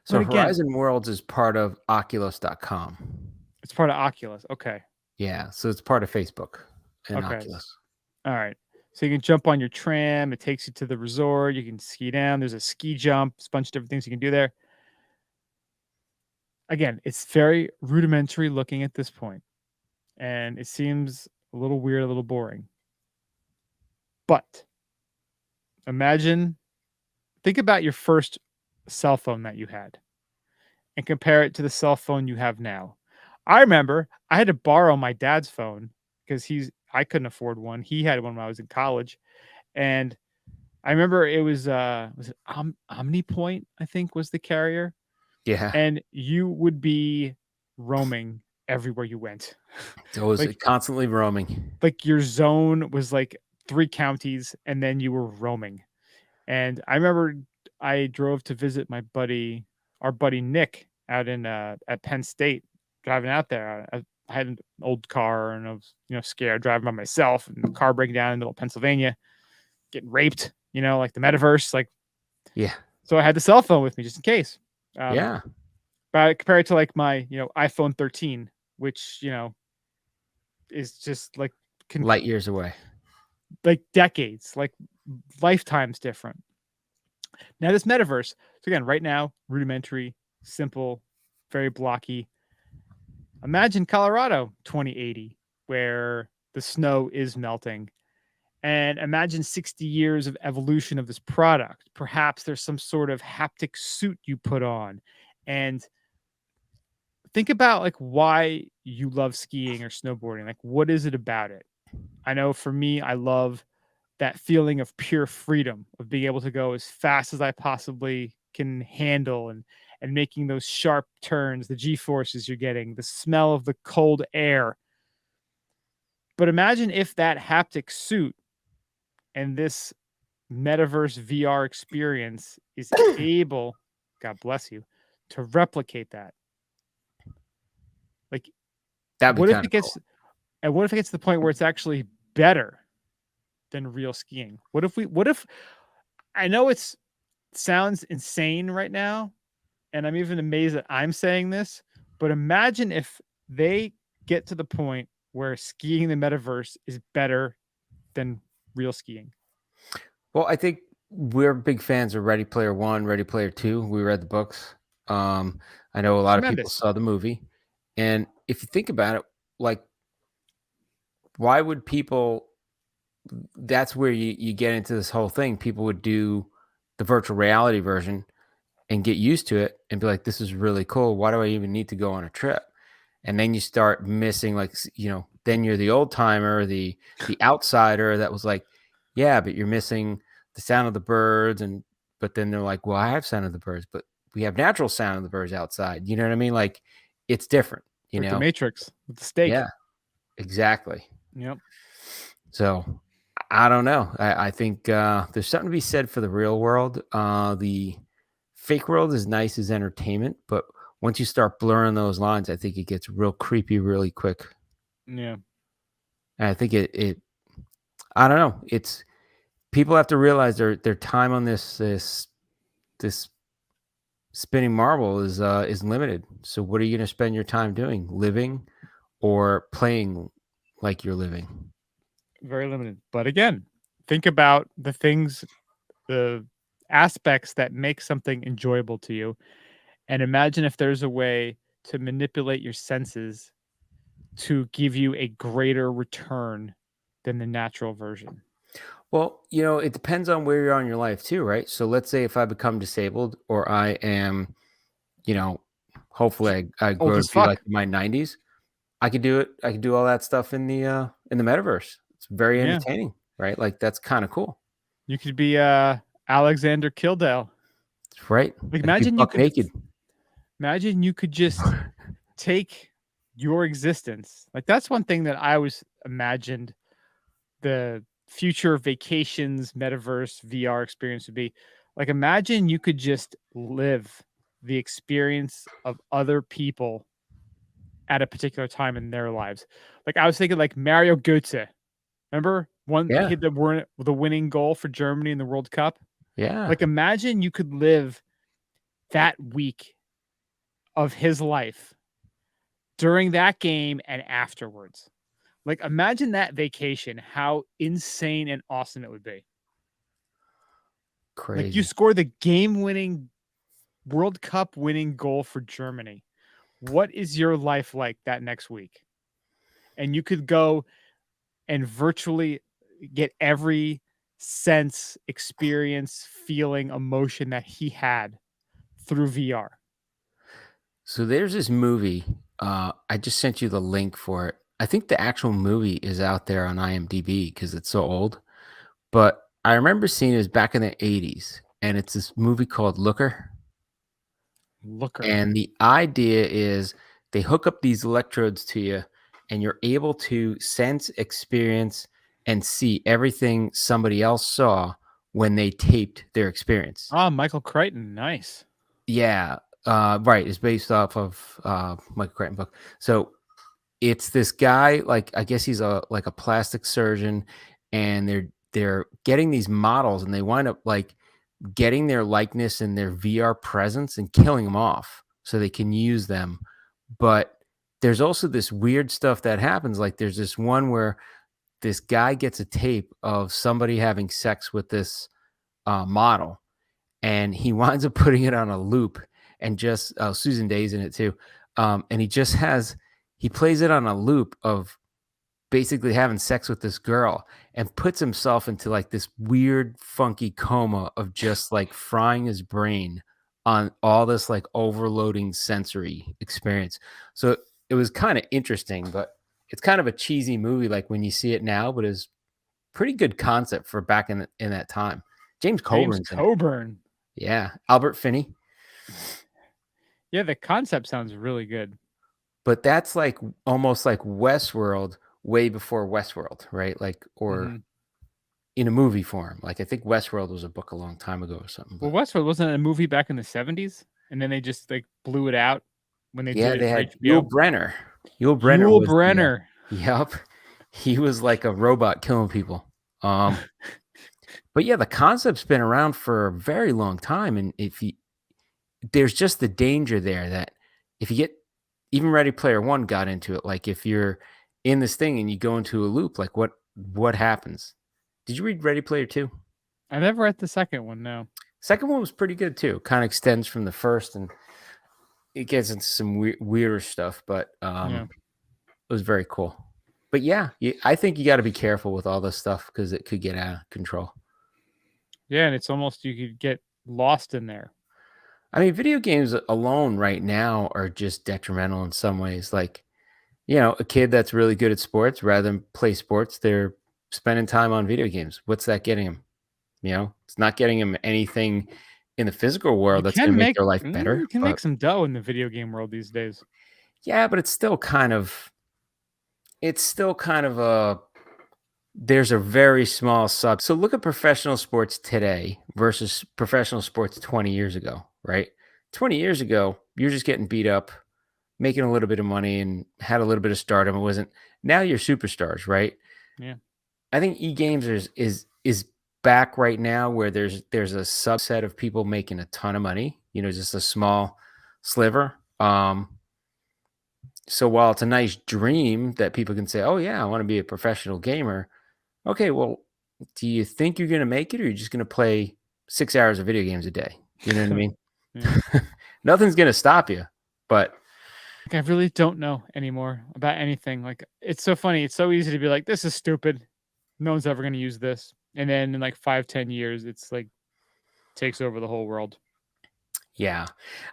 So
But again,
Horizon Worlds is part of Oculus.com.
it's part of Oculus. Okay.
Yeah, so it's part of Facebook and
Okay.
Oculus.
All right. So you can jump on your tram. It takes you to the resort. You can ski down. There's a ski jump. There's a bunch of different things you can do there. Again, it's very rudimentary looking at this point, and it seems a little weird, a little boring. But think about your first cell phone that you had and compare it to the cell phone you have now. I remember I had to borrow my dad's phone because I couldn't afford one. He had one when I was in college. And I remember it was it OmniPoint, I think was the carrier.
Yeah,
And you would be roaming everywhere you went.
it was
Like
constantly roaming.
like your zone was like 3 counties, and then you were roaming. And I remember I drove to visit our buddy Nick out in at Penn State, driving out there. I had an old car, and I was, scared driving by myself, and the car breaking down in the middle of Pennsylvania, getting raped, like the metaverse. Like,
Yeah,
so I had the cell phone with me just in case.
yeah.
But compared to like my, iPhone 13, which, is just like
Light years away.
like decades, like lifetimes different. Now this metaverse, so again, right now, rudimentary, simple, very blocky. Imagine Colorado 2080, where the snow is melting. And imagine 60 years of evolution of this product. Perhaps there's some sort of haptic suit you put on. And think about like why you love skiing or snowboarding. Like, what is it about it? I know for me, I love that feeling of pure freedom of being able to go as fast as I possibly can handle, and making those sharp turns, the G-forces you're getting, the smell of the cold air. But imagine if that haptic suit and this metaverse VR experience is able, God bless you, to replicate that. Like,
That'd be
what if
kind
it
of
gets,
cool.
and what if it gets to the point where it's actually better than real skiing? What if I know it sounds insane right now, and I'm even amazed that I'm saying this, but imagine if they get to the point where skiing in the metaverse is better than real skiing.
Well, I think we're big fans of Ready Player One, Ready Player Two. We read the books. I know a lot of people
Tremendous.
saw the movie. And if you think about it, like, why would people, that's where you get into this whole thing. People would do the virtual reality version and get used to it and be like, this is really cool. Why do I even need to go on a trip? And then you start missing, like, then you're the old timer, the outsider that was like, yeah, but you're missing the sound of the birds. But then they're like, well, I have sound of the birds, but we have natural sound of the birds outside. You know what I mean? Like, it's different,
Like the Matrix with the steak.
Yeah, exactly.
Yep.
So I don't know. I think there's something to be said for the real world. The fake world is nice as entertainment, but once you start blurring those lines, I think it gets real creepy really quick.
Yeah.
And I think I don't know. It's people have to realize their time on this spinning marble is limited. So what are you going to spend your time doing? Living or playing like you're living?
Very limited. But again, think about the things, the aspects that make something enjoyable to you, and imagine if there's a way to manipulate your senses to give you a greater return than the natural version.
Well, it depends on where you're on your life too, right? So let's say if I become disabled or I am, you know, hopefully I
Old
grow to
as
be like
fuck.
in my 90s. I could do it. I could do all that stuff in the metaverse. It's very
Yeah.
entertaining, right? Like that's kind of cool.
You could be Alexander Kildale.
It's right.
Like
I could be buck naked.
imagine you could just take your existence. Like that's one thing that I always imagined the future vacations, metaverse, VR experience would be. Like imagine you could just live the experience of other people at a particular time in their lives. Like I was thinking like Mario Götze. Remember one
Yeah.
hit the winning goal for Germany in the World Cup?
Yeah.
Like imagine you could live that week of his life during that game and afterwards. Like imagine that vacation, how insane and awesome it would be. Like you
Crazy.
score the game-winning World Cup winning goal for Germany. What is your life like that next week? And you could go and virtually get every sense, experience, feeling, emotion that he had through VR.
So there's this movie. I just sent you the link for it. I think the actual movie is out there on IMDb because it's so old. But I remember seeing it was back in the 80s, and it's this movie called Looker.
Looker.
And the idea is they hook up these electrodes to you, and you're able to sense, experience, and see everything somebody else saw when they taped their experience.
Ah, Michael Crichton. Nice.
Yeah, right. It's based off of Michael Crichton book. So it's this guy, like I guess he's a plastic surgeon, and they're getting these models, and they wind up like getting their likeness and their VR presence and killing them off so they can use them. But there's also this weird stuff that happens. Like there's this one where this guy gets a tape of somebody having sex with this model, and he winds up putting it on a loop, and just Susan Day's in it too. And he plays it on a loop of basically having sex with this girl, and puts himself into like this weird funky coma of just like frying his brain on all this like overloading sensory experience. So it was kind of interesting, but it's kind of a cheesy movie like when you see it now, but it's pretty good concept for back in that time. James
James
Coburn's in it.
Coburn.
Yeah, Albert Finney.
Yeah, the concept sounds really good.
But that's like almost like Westworld way before Westworld, right? Like or
Mhm.
in a movie form. Like I think Westworld was a book a long time ago or something.
Well,
But
Westworld wasn't it a movie back in the 70s, and then they just like blew it out when they
yeah,
did it
they
for
had Yul
HBO.
Brenner. Yul Brenner
Yul
was the
Brenner.
yep. He was like a robot killing people. But yeah, the concept's been around for a very long time, and if you there's just the danger there that if you get even Ready Player One got into it. Like if you're in this thing and you go into a loop, like what happens? Did you read Ready Player Two?
I never read the second one. No.
Second one was pretty good too. Kind of extends from the first, and it gets into some weirder stuff, but
Yeah.
it was very cool. But yeah, I think you got to be careful with all this stuff because it could get out of control.
Yeah, and it's almost you could get lost in there.
I mean, video games alone right now are just detrimental in some ways. Like, a kid that's really good at sports, rather than play sports, they're spending time on video games. What's that getting them? It's not getting them anything in the physical world that's going to make their life better.
You can make
But
some dough in the video game world these days.
yeah, but it's still kind of a there's a very small sub. So look at professional sports today versus professional sports 20 years ago, right? 20 years ago, you're just getting beat up, making a little bit of money and had a little bit of stardom. It wasn't now you're superstars, right?
Yeah.
I think e-games is back right now where there's a subset of people making a ton of money, just a small sliver. So while it's a nice dream that people can say, "Oh yeah, I want to be a professional gamer." Okay, well, do you think you're going to make it, or you're just going to play 6 hours of video games a day? You know what I mean?
Yeah.
Nothing's going to stop you, but
Like, I really don't know anymore about anything. Like, it's so funny. It's so easy to be like, this is stupid. No one's ever going to use this. And then in like 5, 10 years, it's like takes over the whole world.
yeah.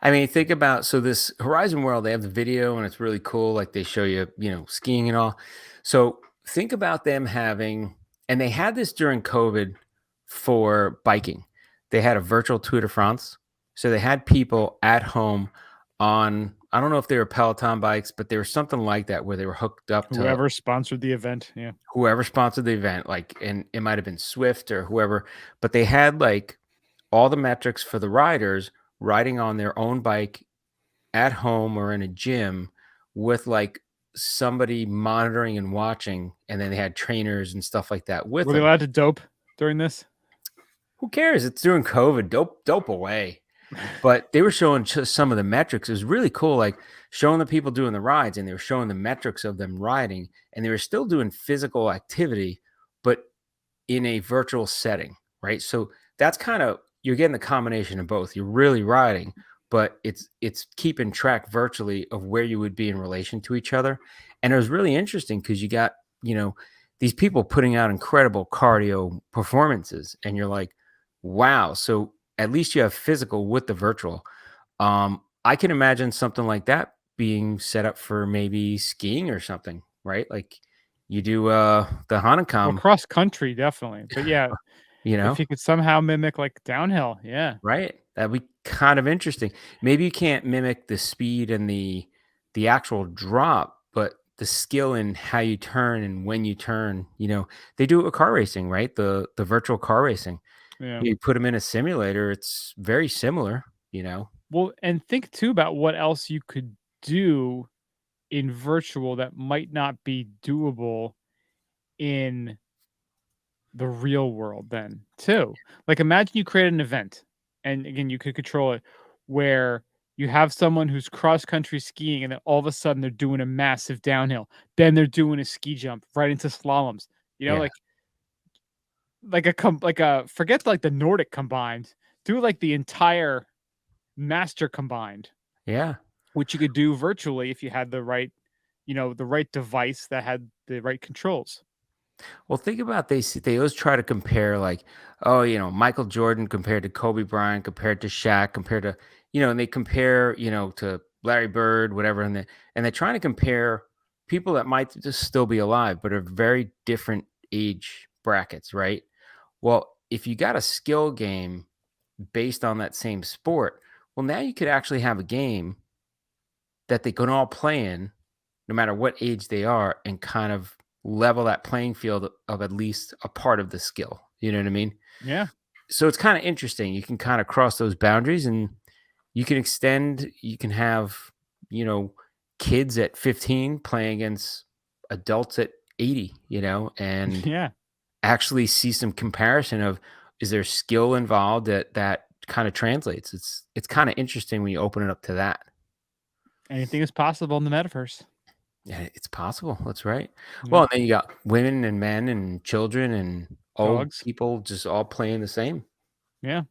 I mean, think about so this Horizon World, they have the video and it's really cool. Like they show you, skiing and all. So think about them having, and they had this during COVID for biking. They had a virtual Tour de France. So they had people at home on, I don't know if they were Peloton bikes, but they were something like that where they were hooked up to
Whoever sponsored the event. Yeah.
whoever sponsored the event, like, and it might have been Swift or whoever, but they had like all the metrics for the riders riding on their own bike at home or in a gym with like somebody monitoring and watching, and then they had trainers and stuff like that with
Were they
them.
allowed to dope during this?
Who cares? It's during COVID. Dope away. But they were showing just some of the metrics. It was really cool, like showing the people doing the rides, and they were showing the metrics of them riding, and they were still doing physical activity, but in a virtual setting, right? So that's kind of you're getting the combination of both. You're really riding, but it's keeping track virtually of where you would be in relation to each other. And it was really interesting because you got, these people putting out incredible cardio performances, and you're like, wow. So at least you have physical with the virtual. I can imagine something like that being set up for maybe skiing or something, right? Like you do the
Well,
Hanukkah,
cross country, definitely. But yeah,
you
if
know,
you could somehow mimic like downhill, yeah.
right? That'd be kind of interesting. Maybe you can't mimic the speed and the actual drop, but the skill in how you turn and when you turn, they do it with car racing, right? The virtual car racing.
Yeah.
You put them in a simulator, it's very similar.
Well, and think too about what else you could do in virtual that might not be doable in the real world then too. Like imagine you create an event and again you could control it where you have someone who's cross country skiing and then all of a sudden they're doing a massive downhill. Then they're doing a ski jump right into slaloms. You know,
Yeah.
like a forget like the Nordic combined. Do like the entire master combined,
Yeah.
which you could do virtually if you had the right, the right device that had the right controls.
Well, think about they always try to compare like, oh, Michael Jordan compared to Kobe Bryant, compared to Shaq, compared to, and they compare, to Larry Bird, whatever, and they're trying to compare people that might just still be alive, but are very different age brackets, right? Well, if you got a skill game based on that same sport, well, now you could actually have a game that they can all play in, no matter what age they are, and kind of level that playing field of at least a part of the skill. You know what I mean?
Yeah.
So it's kind of interesting. You can kind of cross those boundaries, and you can extend, you can have, you know, kids at 15 playing against adults at 80, and
Yeah.
actually see some comparison of is there skill involved that kind of translates. It's kind of interesting when you open it up to that.
Anything is possible in the metaverse.
Yeah, it's possible. That's right.
Yeah.
Well, then you got women and men and children and old
Dogs.
people just all playing the same.
Yeah.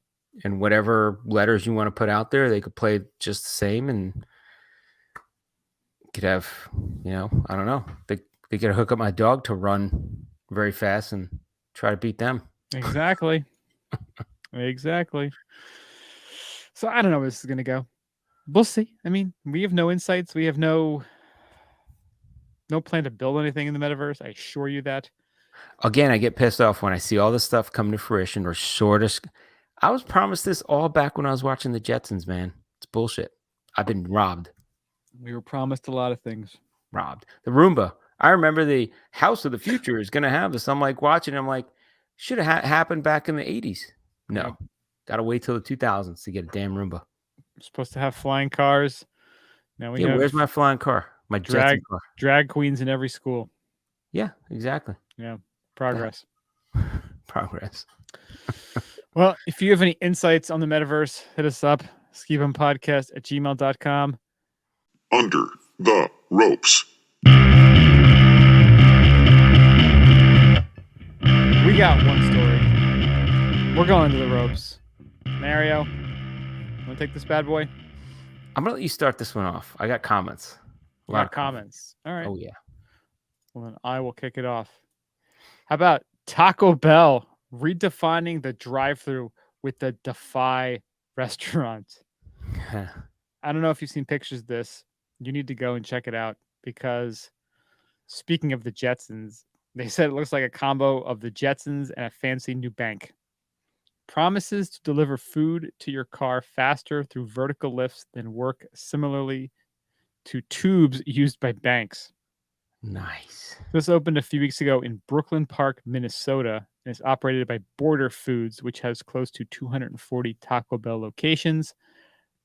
And whatever letters you want to put out there, they could play just the same, and could have, I don't know. They could hook up my dog to run very fast and try to beat them.
Exactly. Exactly. So I don't know where this is gonna go. We'll see. I mean, we have no insights. We have no plan to build anything in the metaverse. I assure you that.
Again, I get pissed off when I see all this stuff come to fruition or sort of. I was promised this all back when I was watching the Jetsons, man. It's bullshit. I've been robbed.
We were promised a lot of things.
Robbed. The Roomba. I remember the House of the Future is going to have this. I'm like watching. I'm like, should have happened back in the 80s. No.
Yep.
Got to wait till the 2000s to get a damn Roomba.
We're supposed to have flying cars. Now we have
Where's my flying car? My Jetson car.
drag queens in every school.
Yeah, exactly.
Yeah. Progress.
Progress.
Well, if you have any insights on the metaverse, hit us up. skibumpodcast@gmail.com.
Under the ropes.
We got one story. We're going to the ropes. Mario, want to take this bad boy?
I'm gonna let you start this one off. I got comments.
A lot of comments. All right.
Oh yeah.
Well, then I will kick it off. How about Taco Bell redefining the drive-thru with the Defy restaurant? I don't know if you've seen pictures of this. You need to go and check it out because speaking of the Jetsons, they said it looks like a combo of the Jetsons and a fancy new bank. Promises to deliver food to your car faster through vertical lifts than work similarly to tubes used by banks.
Nice.
This opened a few weeks ago in Brooklyn Park, Minnesota, and is operated by Border Foods, which has close to 240 Taco Bell locations.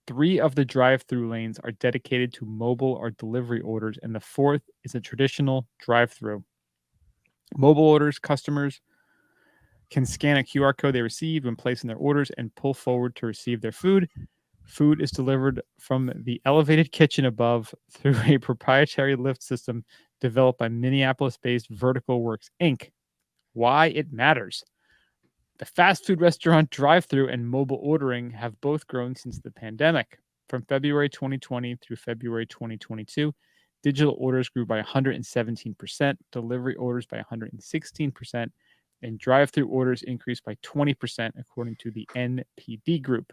3 of the drive-through lanes are dedicated to mobile or delivery orders, and the 4th is a traditional drive-through. Mobile orders, customers can scan a QR code they receive when placing their orders and pull forward to receive their food. Food is delivered from the elevated kitchen above through a proprietary lift system developed by Minneapolis-based Vertical Works, Inc. Why it matters. The fast food restaurant drive-through and mobile ordering have both grown since the pandemic. From February 2020 through February 2022, digital orders grew by 117%, delivery orders by 116%, and drive-through orders increased by 20%, according to the NPD Group.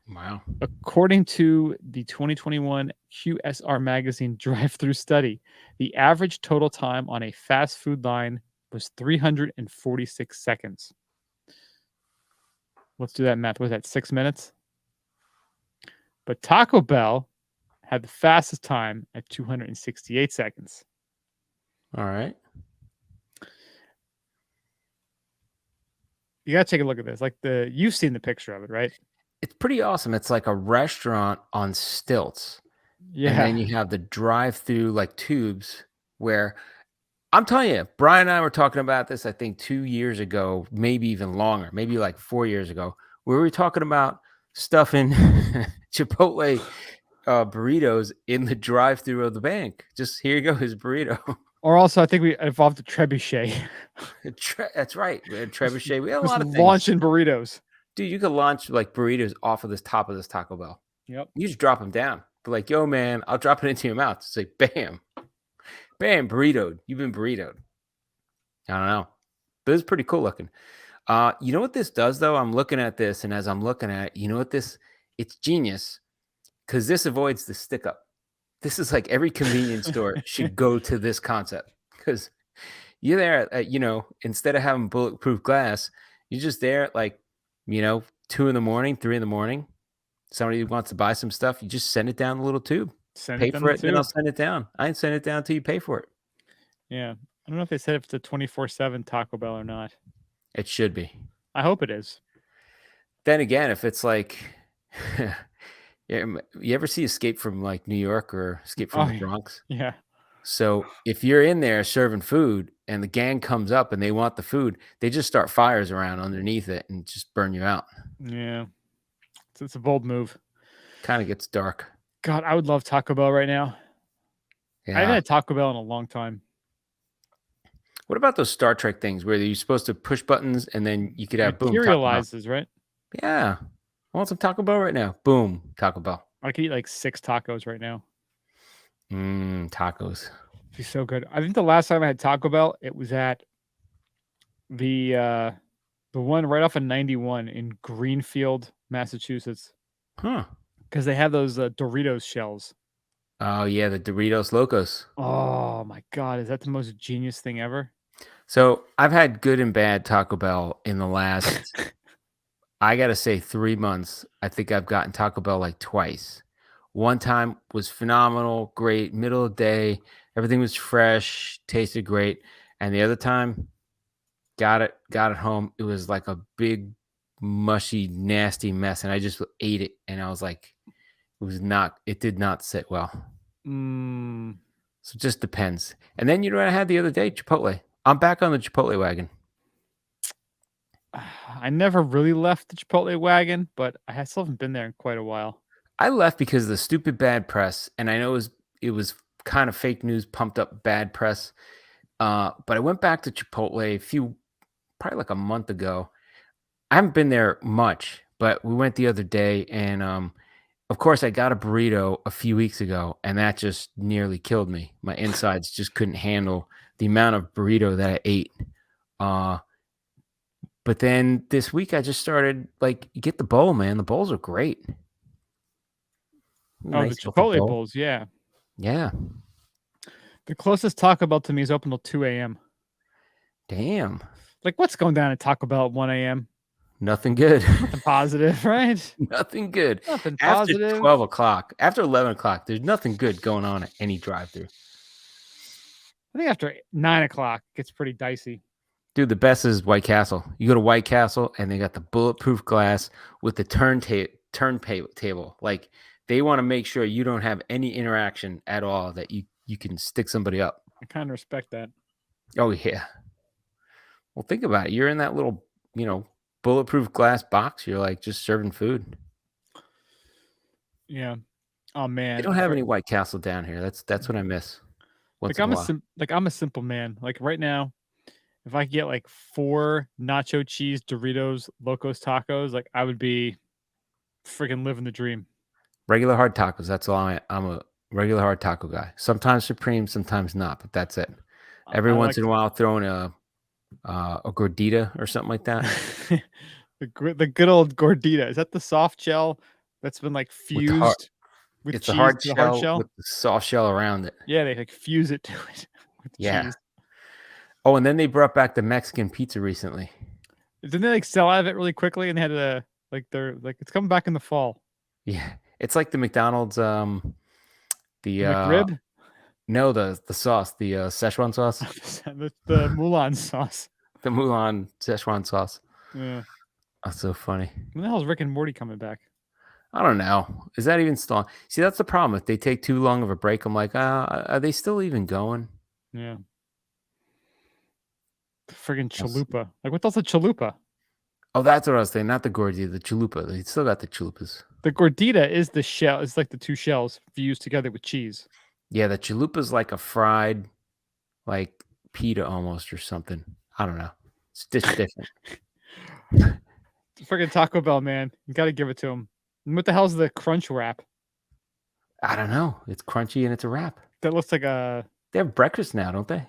Wow.
According to the 2021 QSR Magazine drive-through study, the average total time on a fast food line was 346 seconds. Let's do that math. Was that 6 minutes? But Taco Bell had the fastest time at 268 seconds.
All right.
You gotta take a look at this. Like you've seen the picture of it, right?
It's pretty awesome. It's like a restaurant on stilts.
Yeah.
And then you have the drive-through like tubes where I'm telling you, Brian and I were talking about this, I think 2 years ago, maybe even longer, maybe like 4 years ago, where we were talking about stuffing Chipotle burritos in the drive-through of the bank. Just here you go, his burrito.
Or also, I think we evolved to trebuchet.
That's right. We had trebuchet. We had a
Just
lot of things.
launching burritos.
Dude, you could launch like burritos off of this top of this Taco Bell.
Yep.
You just drop them down. Be like, yo, man, I'll drop it into your mouth. It's like, bam, bam, burritoed. You've been burritoed. I don't know. But it's pretty cool looking. You know what this does, though? I'm looking at this, and as I'm looking at it, you know what this? It's genius because this avoids the stick up. This is like every convenience store should go to this concept because you're there at, instead of having bulletproof glass, you're just there at like, 2 in the morning, 3 in the morning. Somebody wants to buy some stuff. You just send it down the little tube. Pay for it, then I'll send it down. I ain't send it down until you pay for it.
Yeah. I don't know if they said if it's a 24/7 Taco Bell or not.
It should be.
I hope it is.
Then again, if it's like, you ever see Escape from like New York or Escape from the Bronx?
Yeah.
So if you're in there serving food and the gang comes up and they want the food, they just start fires around underneath it and just burn you out.
Yeah. It's a bold move.
Kind of gets dark.
God, I would love Taco Bell right now.
Yeah.
I haven't had Taco Bell in a long time.
What about those Star Trek things where you're supposed to push buttons and then you could have boom,
materializes, right?
Yeah. I want some Taco Bell right now. Boom, Taco Bell.
I could eat like 6 tacos right now.
Tacos.
It'd be so good. I think the last time I had Taco Bell, it was at the one right off of 91 in Greenfield, Massachusetts.
Huh.
Because they have those Doritos shells.
Oh, yeah, the Doritos Locos.
Oh, my God. Is that the most genius thing ever?
So I've had good and bad Taco Bell in the last, I got to say, 3 months. I think I've gotten Taco Bell like twice. One time was phenomenal, great, middle of the day. Everything was fresh, tasted great. And the other time, got it home. It was like a big, mushy, nasty mess. And I just ate it. And I was like, it did not sit well. So it just depends. And then you know what I had the other day? Chipotle. I'm back on the Chipotle wagon.
I never really left the Chipotle wagon, but I still haven't been there in quite a while.
I left because of the stupid bad press, and I know it was kind of fake news, pumped up bad press. But I went back to Chipotle probably like a month ago. I haven't been there much, but we went the other day, and of course, I got a burrito a few weeks ago, and that just nearly killed me. My insides just couldn't handle the amount of burrito that I ate. Uh, but then this week, I just started like get the bowl, man. The bowls are great.
Oh, the
Nice healthy
Chipotle
bowl.
bowls, yeah.
Yeah.
The closest Taco Bell to me is open till 2 a.m.
Damn.
Like, what's going down at Taco Bell at 1 a.m.?
Nothing good.
Nothing positive, right?
Nothing good.
Nothing
After
positive.
12 o'clock, after 11 o'clock, there's nothing good going on at any drive-through.
I think after 9 o'clock, it gets pretty dicey.
Dude, the best is White Castle. You go to White Castle, and they got the bulletproof glass with the turntable. Like, they want to make sure you don't have any interaction at all, that you can stick somebody up.
I kind of respect that.
Oh, yeah. Well, think about it. You're in that little, bulletproof glass box. You're like just serving food.
Yeah. Oh man.
They don't have any White Castle down here. That's what I miss. Once in a while.
I'm a simple man. Like right now, if I could get like 4 nacho cheese Doritos Locos Tacos, like I would be freaking living the dream.
Regular hard tacos. That's all I'm a regular hard taco guy. Sometimes supreme, sometimes not, but that's it. Every once in a while, throwing a gordita or something like that.
the good old gordita. Is that the soft shell that's been like fused with
it's
cheese
a hard
to the hard shell?
with the soft shell around it.
Yeah, they like fuse it to it with cheese.
Oh, and then they brought back the Mexican pizza recently.
Didn't they like sell out of it really quickly, and they had to it's coming back in the fall.
Yeah, it's like the McDonald's the
McRib?
No, the sauce, the Szechuan sauce.
the Mulan sauce.
The Mulan Szechuan sauce.
Yeah.
That's so funny.
When the hell is Rick and Morty coming back?
I don't know. Is that even still on? See, that's the problem. If they take too long of a break, I'm like, are they still even going?
Yeah. The friggin' chalupa. Like, what else a chalupa?
Oh, that's what I was saying. Not the gordita, the chalupa. They still got the chalupas.
The gordita is the shell. It's like the 2 shells fused together with cheese.
Yeah, the chalupa's like a fried, like pita almost or something. I don't know. It's just different.
Friggin' Taco Bell, man. You got to give it to them. And what the hell's the crunch wrap?
I don't know. It's crunchy and it's a wrap.
That looks like a...
They have breakfast now, don't they?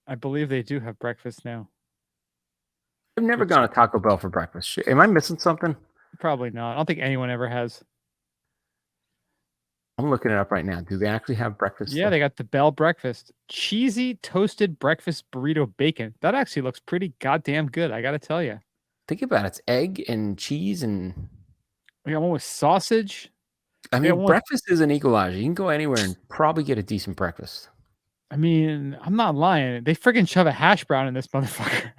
I believe they do have breakfast now.
I've never gone to Taco Bell for breakfast. Am I missing something?
Probably not. I don't think anyone ever has.
I'm looking it up right now. Do they actually have breakfast?
Yeah, they got the Bell breakfast. Cheesy toasted breakfast burrito bacon. That actually looks pretty goddamn good, I got to tell you.
Think about it. It's egg and cheese and...
We got one with sausage.
I mean, breakfast is an equalizer. You can go anywhere and probably get a decent breakfast.
I mean, I'm not lying. They freaking shove a hash brown in this motherfucker.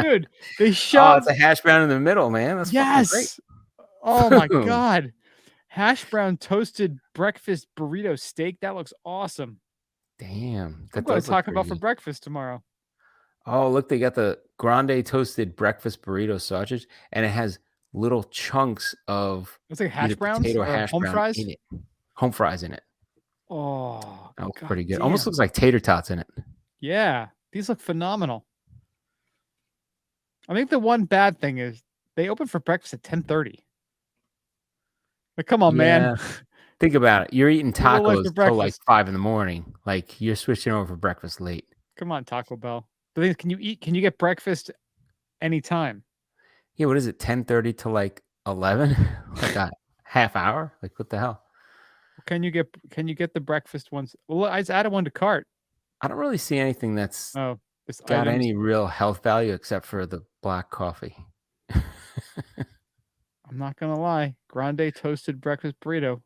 Dude, they shove...
Oh, it's a hash brown in the middle, man. That's fucking great.
Oh my God. Hash brown toasted breakfast burrito steak. That looks awesome.
Damn.
I'm going to talk about for breakfast tomorrow.
Oh, look, they got the grande toasted breakfast burrito sausage, and it has little chunks of
it's like hash browns
potato
or
hash
home
brown
fries
in it. Home fries in it.
Oh,
that looks pretty good. Almost looks like tater tots in it.
Yeah, these look phenomenal. I think the one bad thing is they open for breakfast at 10:30. Like, come on, man.
Think about it. You're eating tacos till like 5 a.m. Like, you're switching over for breakfast late.
Come on, Taco Bell. The thing is, can you get breakfast anytime?
Yeah, what is it? 10:30 to like 11? Like a half hour? Like, what the hell?
Can you get the breakfast ones? Well, I just added one to cart.
I don't really see anything that's got
items.
any real health value except for the black coffee.
I'm not gonna lie. Grande toasted breakfast burrito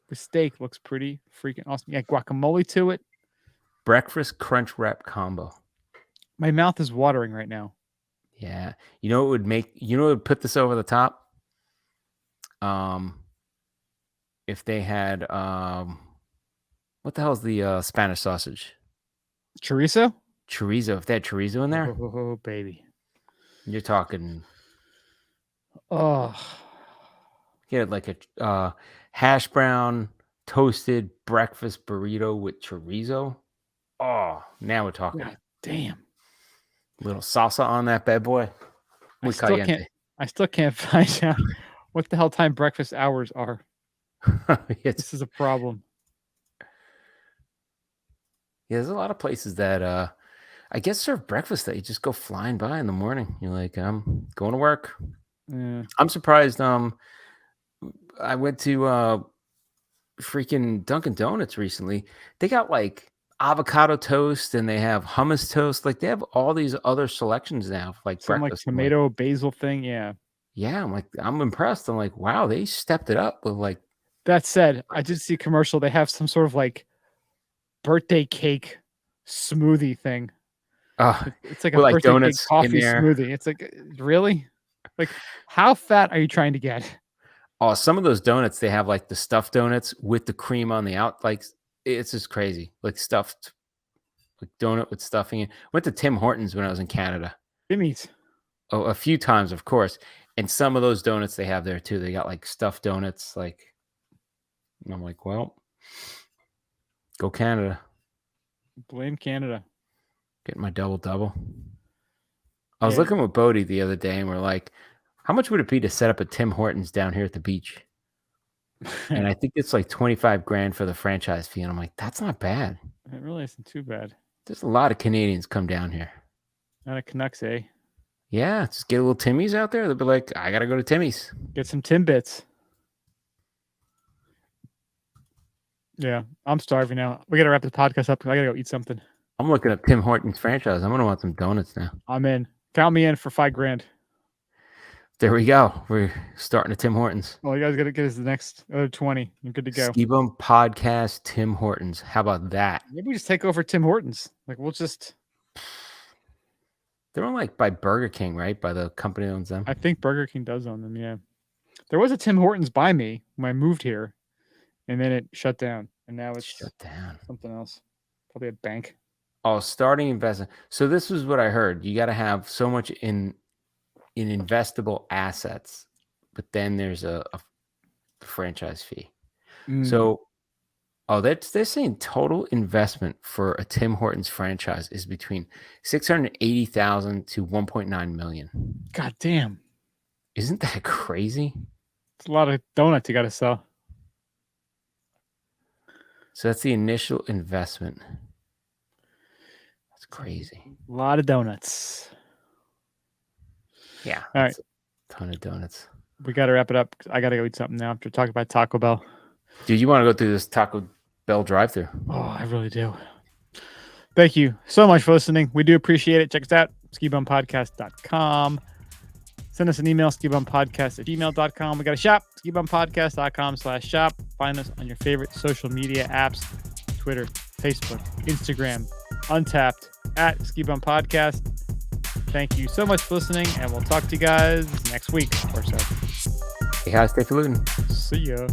with steak looks pretty freaking awesome. Yeah, guacamole to it.
Breakfast crunch wrap combo.
My mouth is watering right now.
Yeah. You know what would put this over the top? If they had what the hell is the Spanish sausage?
Chorizo?
Chorizo. If they had chorizo in there,
Oh, baby.
you're talking.
Oh,
You had like a hash brown toasted breakfast burrito with chorizo. Oh, now we're talking.
God damn.
Little salsa on that bad boy.
I
Muy
still
caliente.
can't find out what the hell time breakfast hours are.
It's,
This is a problem.
yeah, there's a lot of places that I guess serve breakfast that you just go flying by in the morning. You're like, I'm going to work.
Yeah.
I'm surprised. I went to freaking Dunkin' Donuts recently. They got like avocado toast and they have hummus toast. Like they have all these other selections now, for, like
Some like
breakfast. I'm like,
tomato basil thing. Yeah.
yeah, I'm like, I'm impressed. I'm like, wow, they stepped it up with like,
That said, I did see a commercial. They have some sort of like birthday cake smoothie thing. It's like a
with like
birthday cake
donuts in
coffee
there.
smoothie. It's like, really? Like, how fat are you trying to get?
Oh, some of those donuts, they have like the stuffed donuts with the cream on the out. Like it's just crazy. Like stuffed, like donut with stuffing. Went to Tim Hortons when I was in Canada.
Jimmy's.
Oh, a few times, of course. And some of those donuts they have there too. They got like stuffed donuts. Like, and I'm like, well, go Canada.
Blame Canada.
Getting my double. I was
Yeah.
looking with Bodie the other day and we're like, how much would it be to set up a Tim Hortons down here at the beach? And I think it's like 25 grand for the franchise fee. And I'm like, that's not bad.
It really isn't too bad.
There's a lot of Canadians come down here.
Not a Canucks, eh?
Yeah, just get a little Timmy's out there. They'll be like, I got to go to Timmy's.
Get some Timbits. Yeah, I'm starving now. We got to wrap the podcast up. I got to go eat something.
I'm looking up Tim Hortons franchise. I'm going to want some donuts now.
I'm in. Count me in for $5,000.
There we go. We're starting at Tim Hortons.
Well, you guys got to get us the next other 20. You're good to go.
Ski Bum Podcast, Tim Hortons. How about that?
Maybe we just take over Tim Hortons. Like, we'll just...
They're owned like by Burger King, right? By the company that owns them.
I think Burger King does own them, yeah. There was a Tim Hortons by me when I moved here, and then it shut down. And now it's
Shut down.
something else. Probably a bank.
Oh, starting investment. So this was what I heard. You got to have so much in investable assets, but then there's a franchise fee. So, they're saying total investment for a Tim Hortons franchise is between $680,000 to $1.9 million.
God damn.
Isn't that crazy?
It's a lot of donuts you got to sell.
So that's the initial investment. That's crazy.
A lot of donuts.
Yeah.
All
that's a ton of donuts.
We got to wrap it up. I got to go eat something now after talking about Taco Bell.
Dude, you want to go through this Taco Bell drive-thru?
Oh, I really do. Thank you so much for listening. We do appreciate it. Check us out, skibumpodcast.com. Send us an email, skibumpodcast@gmail.com. We got a shop, skibumpodcast.com/shop. Find us on your favorite social media apps, Twitter, Facebook, Instagram, Untapped, at Skibump Podcast. Thank you so much for listening, and we'll talk to you guys next week or so.
Hey, guys, stay polluting.
See ya.